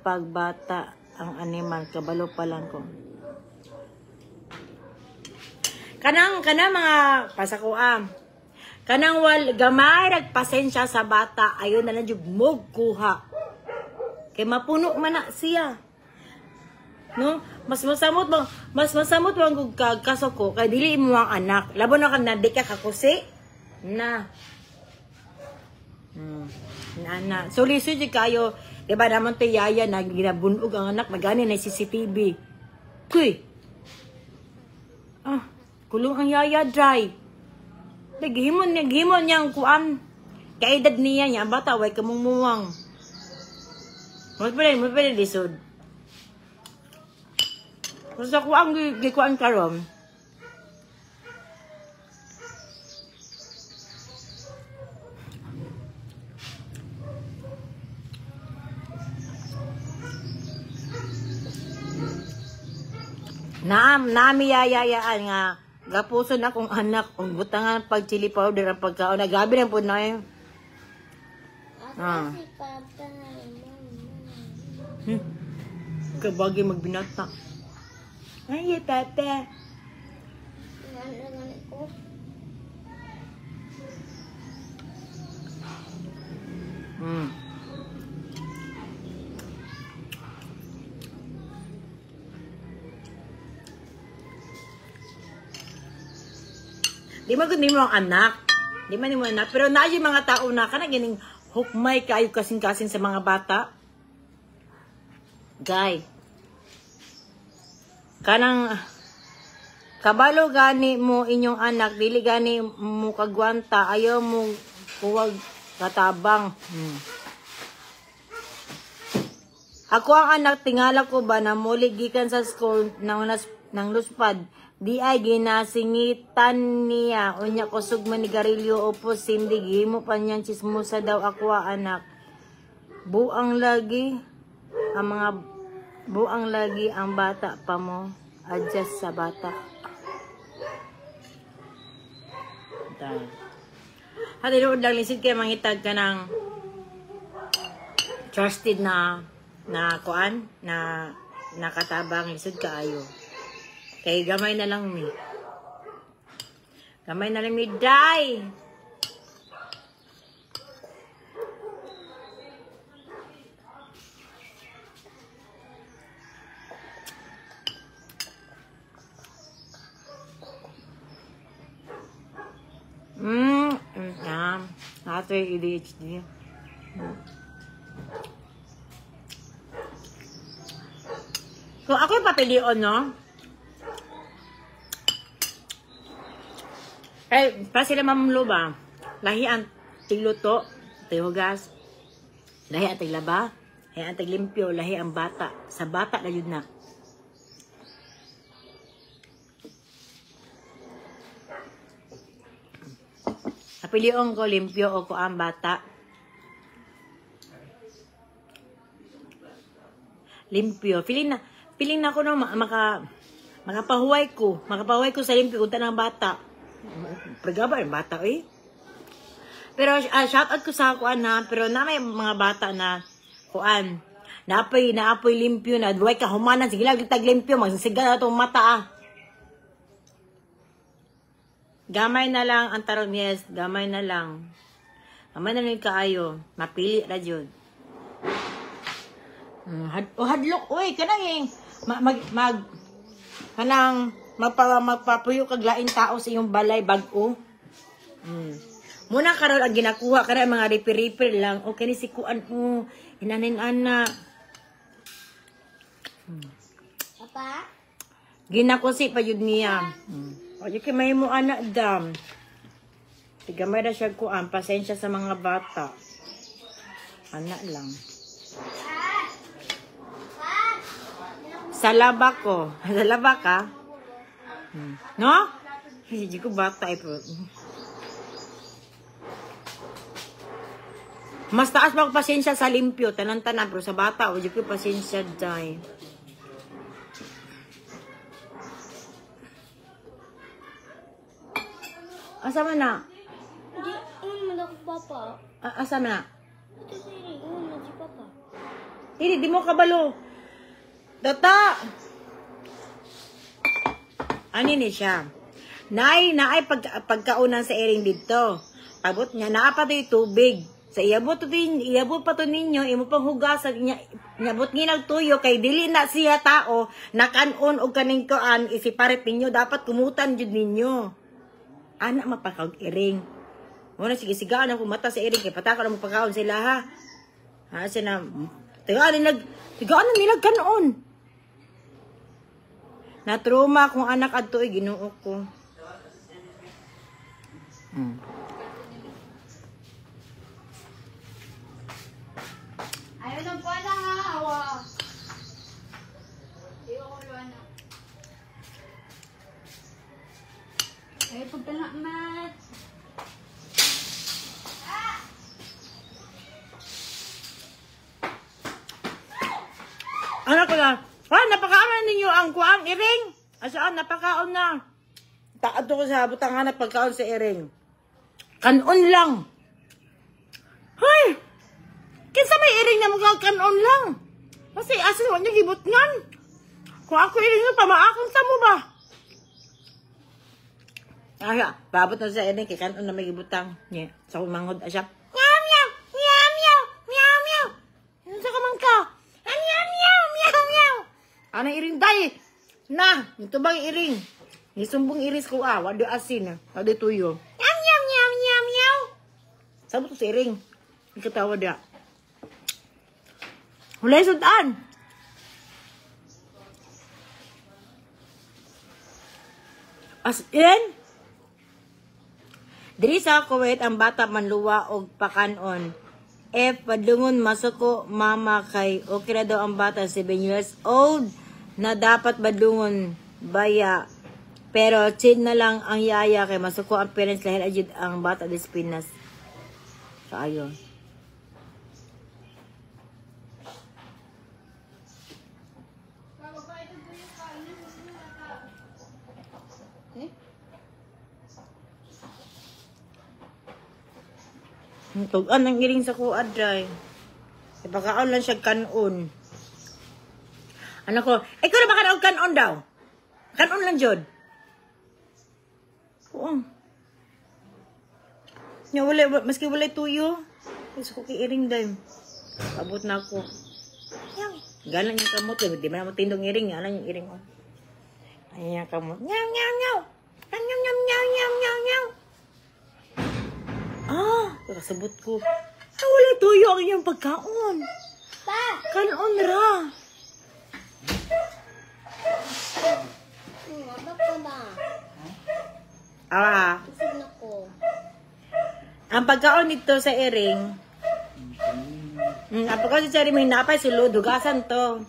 A: pagbata ang animal kabalo pa lang ko. Kanang mga pasakuam. Kanang gamay nagpasensya sa bata, ayon na lang jud mog kuha. Kay mapuno man na siya. No? Mas masamot mo ang kaso ko kay dili mo ang anak. Labo na kan di ka kakusi. Na. Na. So lisod jud kayo, di ba naman to yaya na ginabunog ang anak, magani na CCTV. Kuy. Kulong ang yaya dry. Naghimon niyang kuan. Kay edad niya niya bata way kamumuwang. Mo pwede lisod. Sa kuan gikuan karon. Nami yayayaan nga gapuso na akong anak ug butangan pag chili powder ang pagkaon. Nagabi na pud na eh. Ah.
B: Si Papa.
A: Kabagi magbinata. Ay, tata.
B: Ano ko?
A: Di man kundi mo ang anak. Di man mo anak. Pero na yung mga tao na ka na gining hukmay kayo kasing-kasing sa mga bata. Guy. Kanang kabalo gani mo inyong anak, dili gani mo kagwanta, ayaw mo huwag katabang. Ako ang anak, tingala ko ba na muli gikan sa school ng luspad, di ay ginasingitan niya, unya kusog man ni garilyo upos hindi gimo pa niyan chismosa daw ako anak. Buang lagi ang bata pa mo, adjust sa bata. Hatirood lang lisid kaya mangitag ka ng trusted na kuan na nakatabang lisod kaayo. Kay gamay na lang mi. Gamay na lang mi day. Ato yung ADHD. So, ako yung papilion, no? Eh, para sila mamlo ba? Lahi ang tigluto, tihugas. Lahi ang tiglaba. Lahi ang tiglimpyo. Lahi ang bata. Sa bata na yun na. Napilion ko, limpyo o ko ang bata. Limpyo. Feeling na ako no, makapahuway ko sa limpyo kung tanang bata. Pagaba yung bata eh. Pero shoutout ko sa kuan na, pero na may mga bata na kuan. Naapoy limpyo na. Duway ka humanan, sige lang tag limpyo, magsisigal na itong mata ah. Gamay na lang ang tarong, yes, gamay na lang. Gamay na lang kaayo. Mapili ra jud. Hadlok, uy, kanang magpapuyo kag lain tao sa iyong balay bag-o. Muna karon ang ginakuha kana mga repair lang. O kani si kuan o inanin ana.
B: Papa?
A: Ginakusi pa jud niya. O di kay may mo anak dam. Tigamay na siya kuan, pasensya sa mga bata. Anak lang. Sa laba ko. Sa laba ka? No? Hindi ko bata eh. Mas taas pa ko pasensya sa limpyo. Tanan-tanan. Pero sa bata, hindi ko pasensya dahil. Asa man na?
B: Hindi, man ako papa.
A: Asa man na?
B: Ito si man si papa.
A: Di mo kabalo. Data! Ano ni siya? Naay pagkaunan sa ering dito. Pabot niya, naapa to yung tubig. Sa iabot pa to ninyo, imo pang hugasan niya, iabot nginag tuyo, kay dili na siya tao, nakanon o kaning koan, isiparit ninyo, dapat kumutan jud ninyo. Anak mapakaw iring. Muna sige sigaan ako mata sa iring kay pataka na magpakaon sila ha. Ha sina tigaan nilag kanon. Na trauma kung anak adto ay Ginoo ko.
B: Ayaw na po na nga, awa. Ay, pagtala, mat.
A: Anak ko na, napakaaman ninyo ang kuang iring. Asaan, napakaon na. Taado ko sa butangan na pagkaon sa iring. Kanon lang. Hay! Kinsa may iring na mga kanon lang. Kasi asin mo niya gibutngan. Kung ako iring na pamaakong sa mo ba? Aya, babot na sa iring kay kanon na may gibutang. Nye, sa kumangod asya. Meow, meow, meow, meow, meow, meow. Ano sa kamang ka? Meow, meow, meow, meow. Ano iring day? Na, ito bang iring? Nisumbong iris ko wado asin, wado tuyo. Meow, meow, meow, meow, meow. Sabi to sa iring. Ikatawa da. Hulay sudan. As in, diri sa Kuwait ang bata manluwa og pakanon. If padungon masuko mama kay okay na daw ang bata 7 years old na dapat badungon baya. Pero chin na lang ang yaya kay masuko ang parents lahir ajud ang bata des Pinas. So ayon. Tugan ang iring sa kuad dry. Ipakaon lang siya kanon. Ano ko, ikaw na ba kanaog kanon daw? Kanon lang jud. Oo. Nya wala, maski wala tuyo. Gusto ko kay iring dahil. Abot na ako. Yang, galang yung kamot. Di ba naman tindong iring? Galang yung iring. Ayan yung kamot. Nyaw, nyaw, nyaw. Nyaw, nyaw, nyaw, nyaw, nyaw, nyaw. Ah, kasabot ko. Ah, wala tuyo ang iyong pagkaon.
B: Pa!
A: Kanon ra.
B: Abak ka ba?
A: Ah,
B: Isip na ko.
A: ang pagkaon dito sa iring, ang pagkaon sa iring, may napay sulod, hugasan to.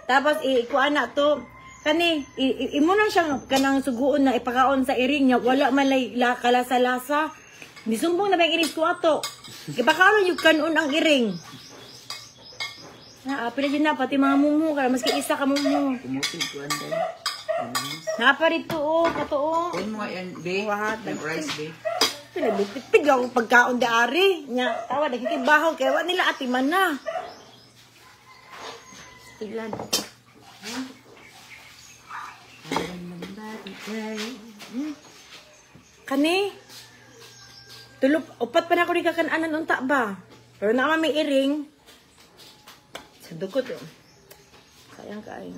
A: Tapos, ikuan na to. Kani, imo na siyang kanang suguon na ipakaon sa iring niya. Wala man lay kalasa-lasa. Nisumbong na ba yung iring ko ato? Ipakaon yung kanon ang iring. Pila dyan na, pati mga mumu ka. Maski isa ka mumu.
C: Kumutin ko anday.
A: Napa rito, kato,
C: Kunin mo nga yan, be.
A: Wahat.
C: Yung rice, be.
A: Pinagpipig ako pagkaon di ari. Nya, tawa, nagkikibaho. Kaya wala nila atiman na. Tiglan. Kani, upat pa na ako ni kakananan unta ba? Pero naman may iring. Sa dukot, sayang kain.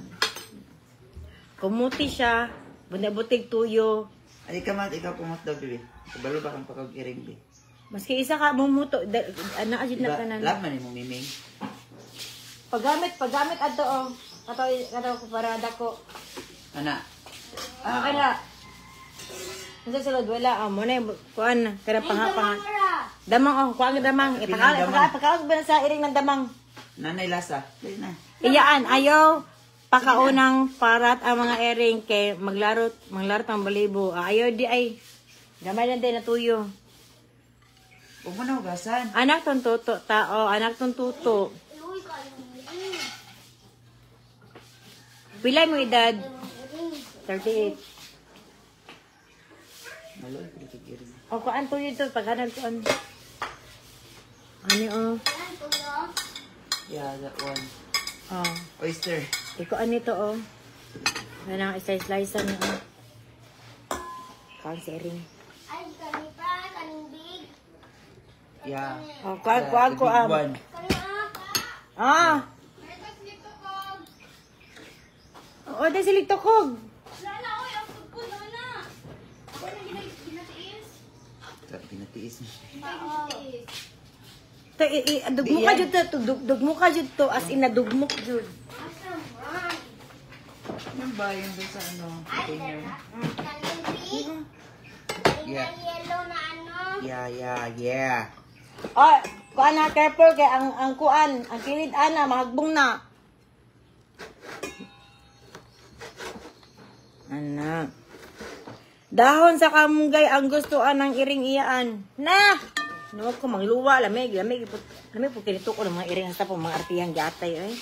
A: Kumuti siya, bunabutig tuyo.
C: Ay, kamat, ikaw pumat daw, be. Kabalo ba kang pagkagiring, be?
A: Maski isa ka mumuto, ano ajud na kanan.
C: Laman ni mo, miming.
A: Paggamit ato oh. Kato ko para dako.
C: Ana.
A: Okay na. Unsa sulod wala mo na kuan kada pangapang. Damang oh, kuan damang. Ipakaon ba na sa iring ng damang?
C: Nanay lasa. Dili na.
A: Iyaan ayaw pakaunang parat ang mga iring kay maglaro ang balibo. Ayaw di ay gamay lang din na tuyo.
C: Huwag mo na hugasan.
A: Anak tong tuto tao, anak tong tuto.
B: Iluwi ka yung
A: Pilay mo edad? 38.
C: Maloy, pagkagiring.
A: O kuan tuyo to paghanag kuan. Ano oh?
B: Yan, tulo.
C: Yeah, that one.
A: Oh.
C: Oyster.
A: Ikuan nito oh. Ano slice niyo oh. Kuan si Ering.
B: Ay, kanita, kaning big.
C: Yeah.
A: Oh, kuan
C: The big one.
B: Kanina ka.
A: Ah. Oo, dahil silig tokog.
B: Lala, oy, ang food ko doon na. Wala ginatiis.
C: Pinatiis mo.
A: Dugmo ka jud to, dugmo ka jud to as in na dugmok jud.
B: Asam, man.
C: Yung ba yung doon sa ano? Container?
B: Kaning big.
C: Yeah.
B: Yung yellow na ano.
C: Yeah.
A: Oh, kuan na careful kay ang kuan, ang kilid ana mahagbong na. Ana. Dahon sa kamunggay ang gustuan ng iring iyaan. Na! Nuwag ko mangluwa, lamig po kinito ko ng mga iring hasta po mga artihang gatay, ay.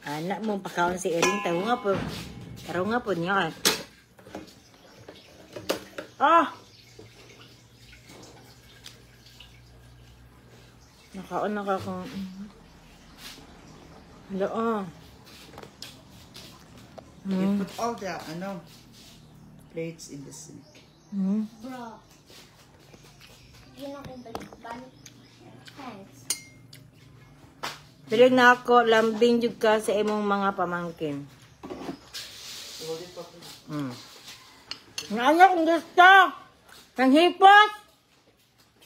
A: Anak mo pakaon si Ering taro nga po. Taro nga po niya. Ah. Nakaon na ka kung... Hello, oh.
C: You put all the, plates in the sink.
B: Bro. Yun ako balik. Thanks.
A: Pero na ako, lambing jud ka sa imong mga pamangkin. Nga anak, kung gusto. Nang hipot.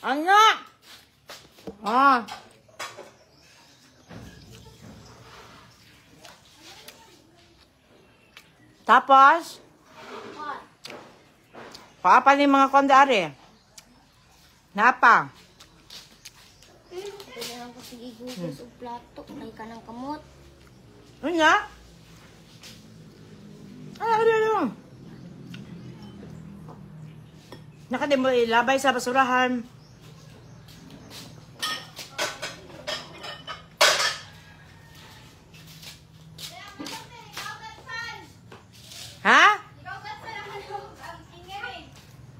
A: Anak. Ah. Tapos,
B: Hot.
A: paapa ni mga kondari. Napa.
B: Kailangan ko sige gugus o plato. Ay ka ng kamot.
A: Ano nga? Ano? Nakadi mo ilabay sa basurahan. Ha?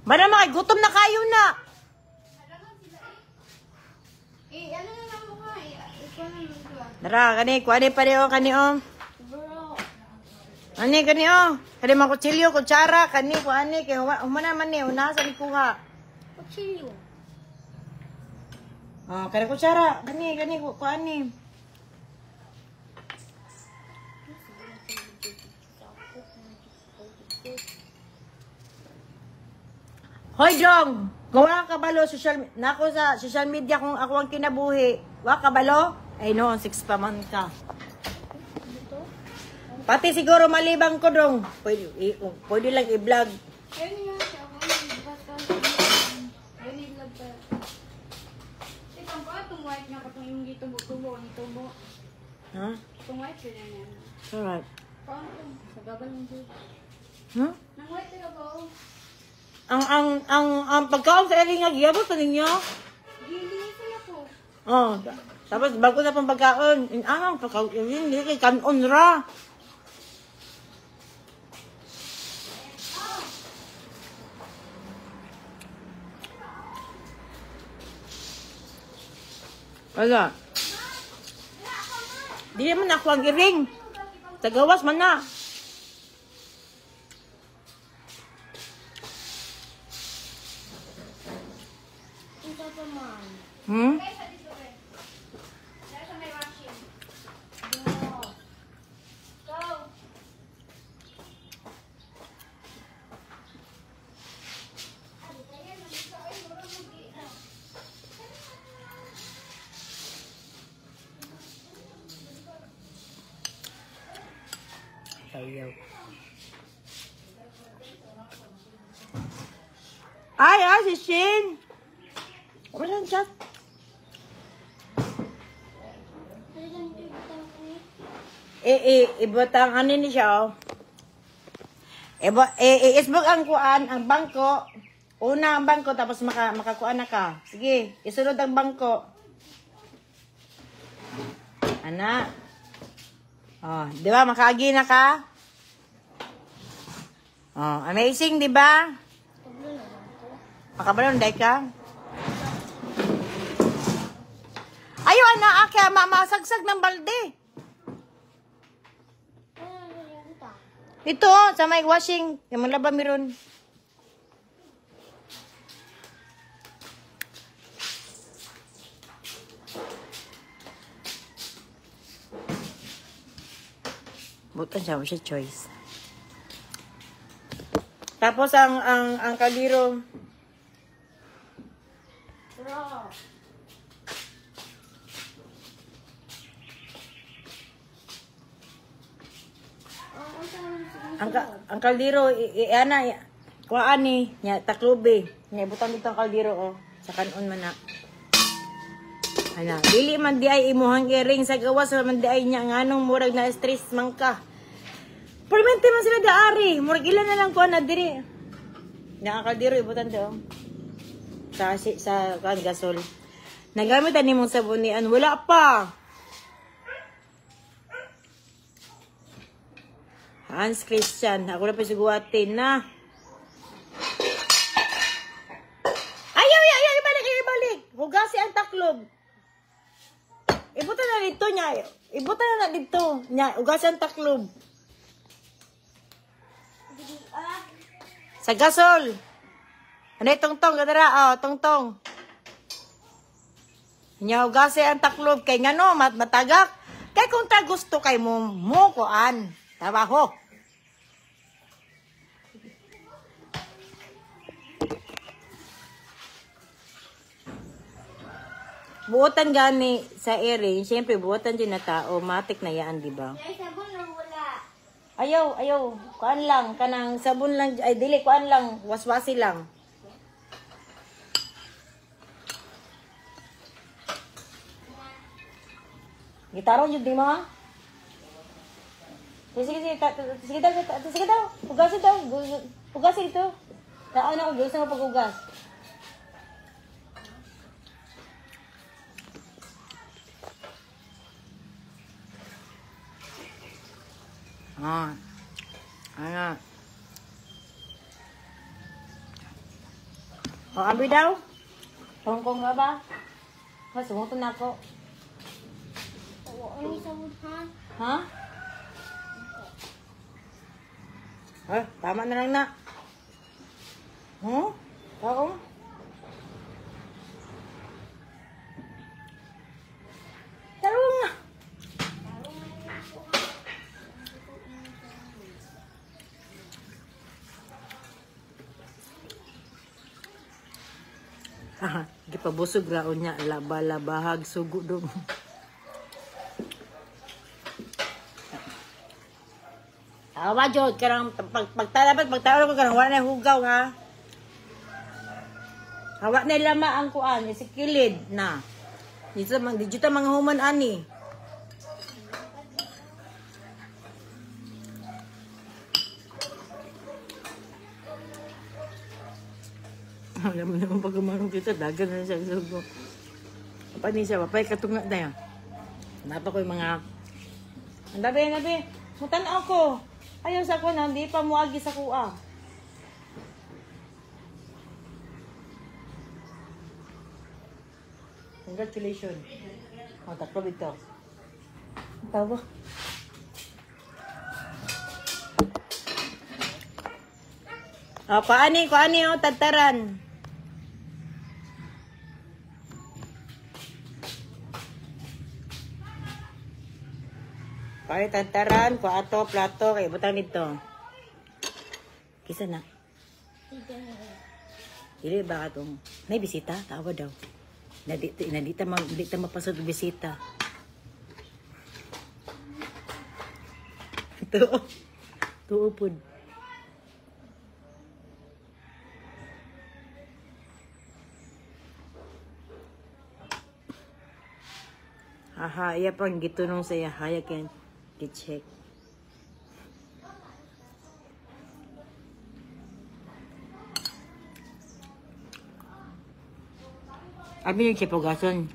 A: Mana mga gutom na kayo na.
B: Ano na lang mo nga? Ikaw na lang ito.
A: Dara, kani, kuwani pa rin o, kani o.
B: Bro.
A: Ani, kani o. Kani mga kutsilyo, kutsara, kani, kuwani, kaya humana man ni, unasa ni kuha.
B: Kutsilyo.
A: Oh, kani kutsara, kani, kuwani. Hoy, Jong! Gawa ka kabalo, nako sa social media kung ako ang kinabuhi. Wa kabalo? Ay no, 6 pa man ka. Pati siguro malibang ko, Dong. Pwede lang i-vlog.
B: Ayun nga siya. Ayun ilag pa. Itong pa, itong white nga katong yung tubo.
A: Ha?
B: Itong white sila niya.
A: Alright.
B: Paano ito? Sa gabal ng juice.
A: Huh?
B: Nang white sila ba?
A: Ang pagkaon sa ering nga giyabot pa ninyo.
B: Gili sila po.
A: Oh, tapos bago na pang pagkaon. Ang pagkaon, hindi kay kanon ra. Wala. Di naman ako ang iring. Tagawas man na.
B: Ito pa man.
A: Hmm? Sayaw. Ay, si Shin. Walang chat. Ibutang ano ni siya, oh. Isbog ang kuan, ang bangko. Una ang bangko, tapos makakuan na ka. Sige, isunod ang bangko. Ana. Oh, di ba? Makaagi na ka? Oh, amazing, di ba? Makabalon, day ka? Ayaw, ana, kaya masagsag ng balde. Ito, sa may washing. Yung malaba meron. Bukan siya choice. Tapos ang kaliro. Ang kaldero ana kuan ni nya taklobe nya butang dito ang kaldero oh sa kanon man na ana dili man di ay imuhang iring sa gawas man di ay nya nganong murag na stress man ka permente man sila daari murag ilan na lang kuan na diri nya ang kaldero ibutan do sa kan gasol nagamit ani mong sabunian wala pa Hans Christian. Ako na pa siguatin na. Ayaw, ibalik. Hugasi ang taklob. Ibutan na dito niya. Ibutan na dito niya. Hugasi ang taklob. Sa gasol. Ano yung tongtong? Gadara, tongtong. Nya hugasi ang taklob. Kay nga no, matagak. Kay kung ta gusto kay mo kuan. Trabaho. Buotan gani sa ere, siyempre buotan din na tao, matik na yan, di ba?
B: Ay, sabon na wala.
A: Ayaw, kuan lang, kanang sabon lang, ay dili, kuan lang, waswasi lang. Gitaron yun, di mo? Sige daw, hugasin daw, hugasin ito. Taon ako, gusto mo pag-hugas. Ano? O, abi daw? Tungkong ka ba? Sumuto na ako.
B: Oo, ano yung sabon, ha?
A: Ha? Tama na lang na. Oo. Tarong na. Gipabusog raon niya. Laba-labahag sugo dong. Awa jod karang pagtalabat ko karang wala na hugaw ha. Hawa na lama ang kuan si kilid na. Dito mga human ani. Alam mo naman pag umarong kita, dagan na siya sugo. Apa ni siya, papay katunga na yan. Napa ko yung mga... Ang dabi. Mutan ako. Ayaw sa ko na, hindi pa muagi sa kuha. Congratulations. Taklo dito. Ang tawa. Kuani, tataran. Kuani, tataran, ato, plato, kay butang nito. Kisa na. Dili ba katong may bisita? Tawa daw. Nadita mapasod bisita. Tuo pud. Aha, iya pang gitunong saya haya ken gi-check. Abi yung kipugason.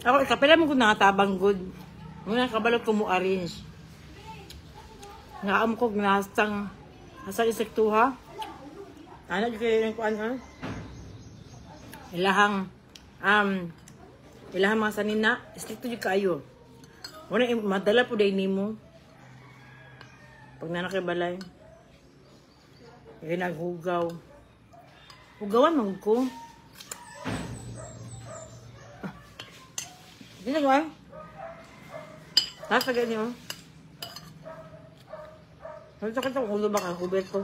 A: Ako, kapila mo kung nakatabang good. Muna kabalot ko mo arrange. Ngaam ko gnastang asa insektuha. Ano kayo ko ano? Ilahang mga sanina, stricto jud kayo. Wala madala po day nimo. Pag nanakay balay. Naghugaw. Hugawan man ko. Dito ko nasa ganyan. Sakit ang ulo baka kubet ko.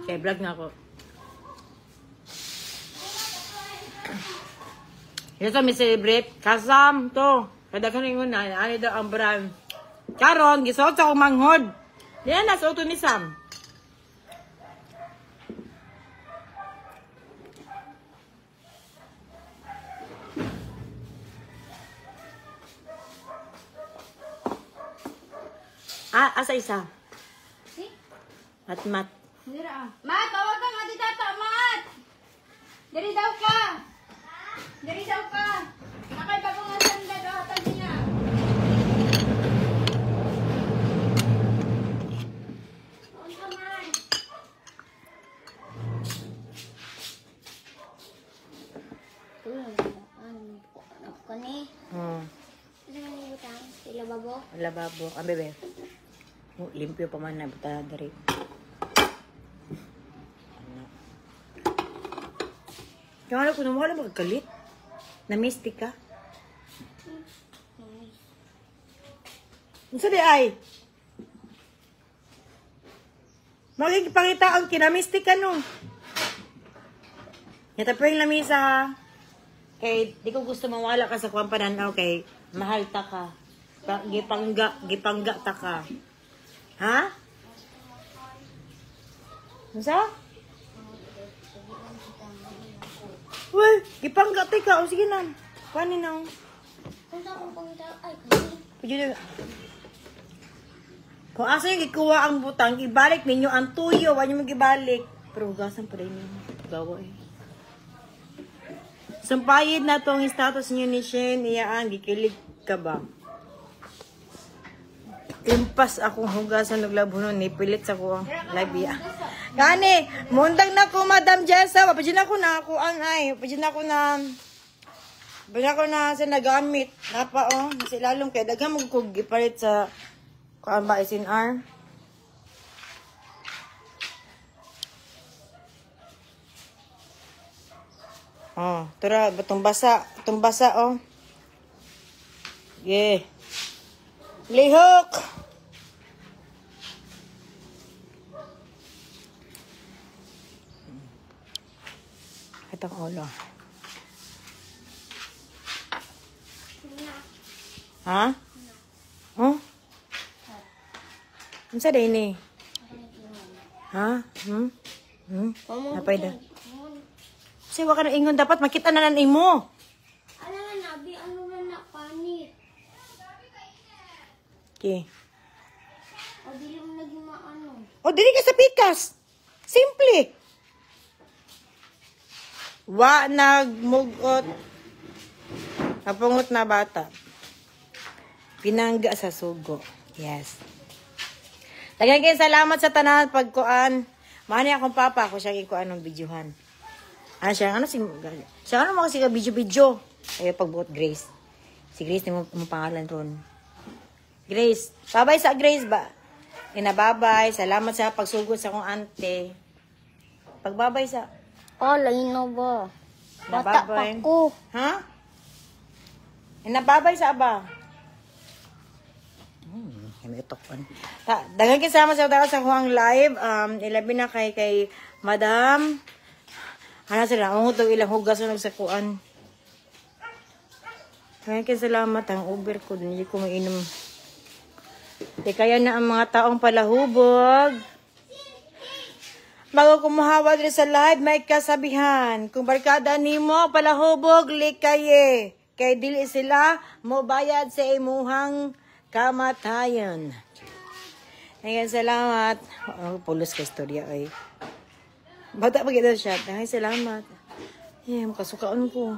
A: Kaya vlog na ako. Ito may celebrate. Kasam to. Kada kaningon na. Ano daw ang brand. Karon, gisot sa akong manghod. Yan na, sa uto ni Sam. asa isa?
B: Si?
A: Mat.
B: Mira ah. Mat, tawag ka nga di tata, Mat! Dari daw ka! Dari daw ka! Nakay bagong nga sanda daw, hatag niya. Huwag ka man! Ano ka ni?
A: Hmm.
B: Ano nga ni butang? Sila babo?
A: Lababo. Ang bebe. Limpyo pa man na. Bata dari. Yung ano ko, wala magkalit. Na-mystic ka. Ano di ay? Magigipangita ang kinamistik ka no. Yata pa yung lamisa ha. Kay, di ko gusto mawala ka sa kuwan pananaw kay mahal ta ka. Gipangga ta ka. Ha? Masa? Uy, gipangga ta ka. O sige na. Paano na?
B: Kung saan kong pangita, ay, kami.
A: Pwede na. Kung asa yung ikuha ang butang, ibalik ninyo ang tuyo. Huwag nyo mag-ibalik. Pero hugasan pa rin yun. Gawa eh. Sampayid na tong status nyo ni Shane. Iyaan, gikilig ka ba? Impas akong hugasan naglabo nun. Nipilit sa ko ang live iya. Gani, mundang na ko, Madam Jessa. Papadyan ako na ako ang ay. Papadyan ako na sa nagamit. Napa oh. Kasi lalong kaya daghang magkog gipalit sa kuan ba SNR. Oh, tara, batong basa oh. Yeah. Lihok. Itong ulo. Ha? Oh? Unsa day ni? Ha? Napay da. Kasi waka na ingon dapat makita na nan imo.
B: Ala nga nabi, ano na panit?
A: Okay.
B: O dili mo naging maano.
A: O dili ka sa pikas. Simple. Wa nagmugot. Napungot na bata. Pinangga sa sugo. Yes. Daghang kayong salamat sa tanan pagkuan. Mahani akong papa ako siya ikuan ng videohan. Siya ano mo kasi ka video. Ay pagbuot Grace. Si Grace ni mo pangalan ron. Grace, babay sa Grace ba? Inababay, salamat sa pagsugod sa akong ante. Pagbabay sa
B: Lain na ba? Bata pa
A: Nababay.
B: ko.
A: Ha? Inababay sa aba. Himitok pa. Daghang kasama sa taas sa akong live. Ilabi na kay Madam. Ano sila? Ang utog ilang hugas na nagsakuan. Daghang salamat. Ang Uber ko. Hindi ko mainom. Di kaya na ang mga taong palahubog. Bago kumuhawa rin sa live, may kasabihan. Kung barkada nimo palahubog, likaye. Kay dili sila mo bayad sa imuhang kamatayan. Ayan, salamat. Pulos ka istorya ay. Bata pa kita siya. Ay, salamat. Ay, makasukaan ko.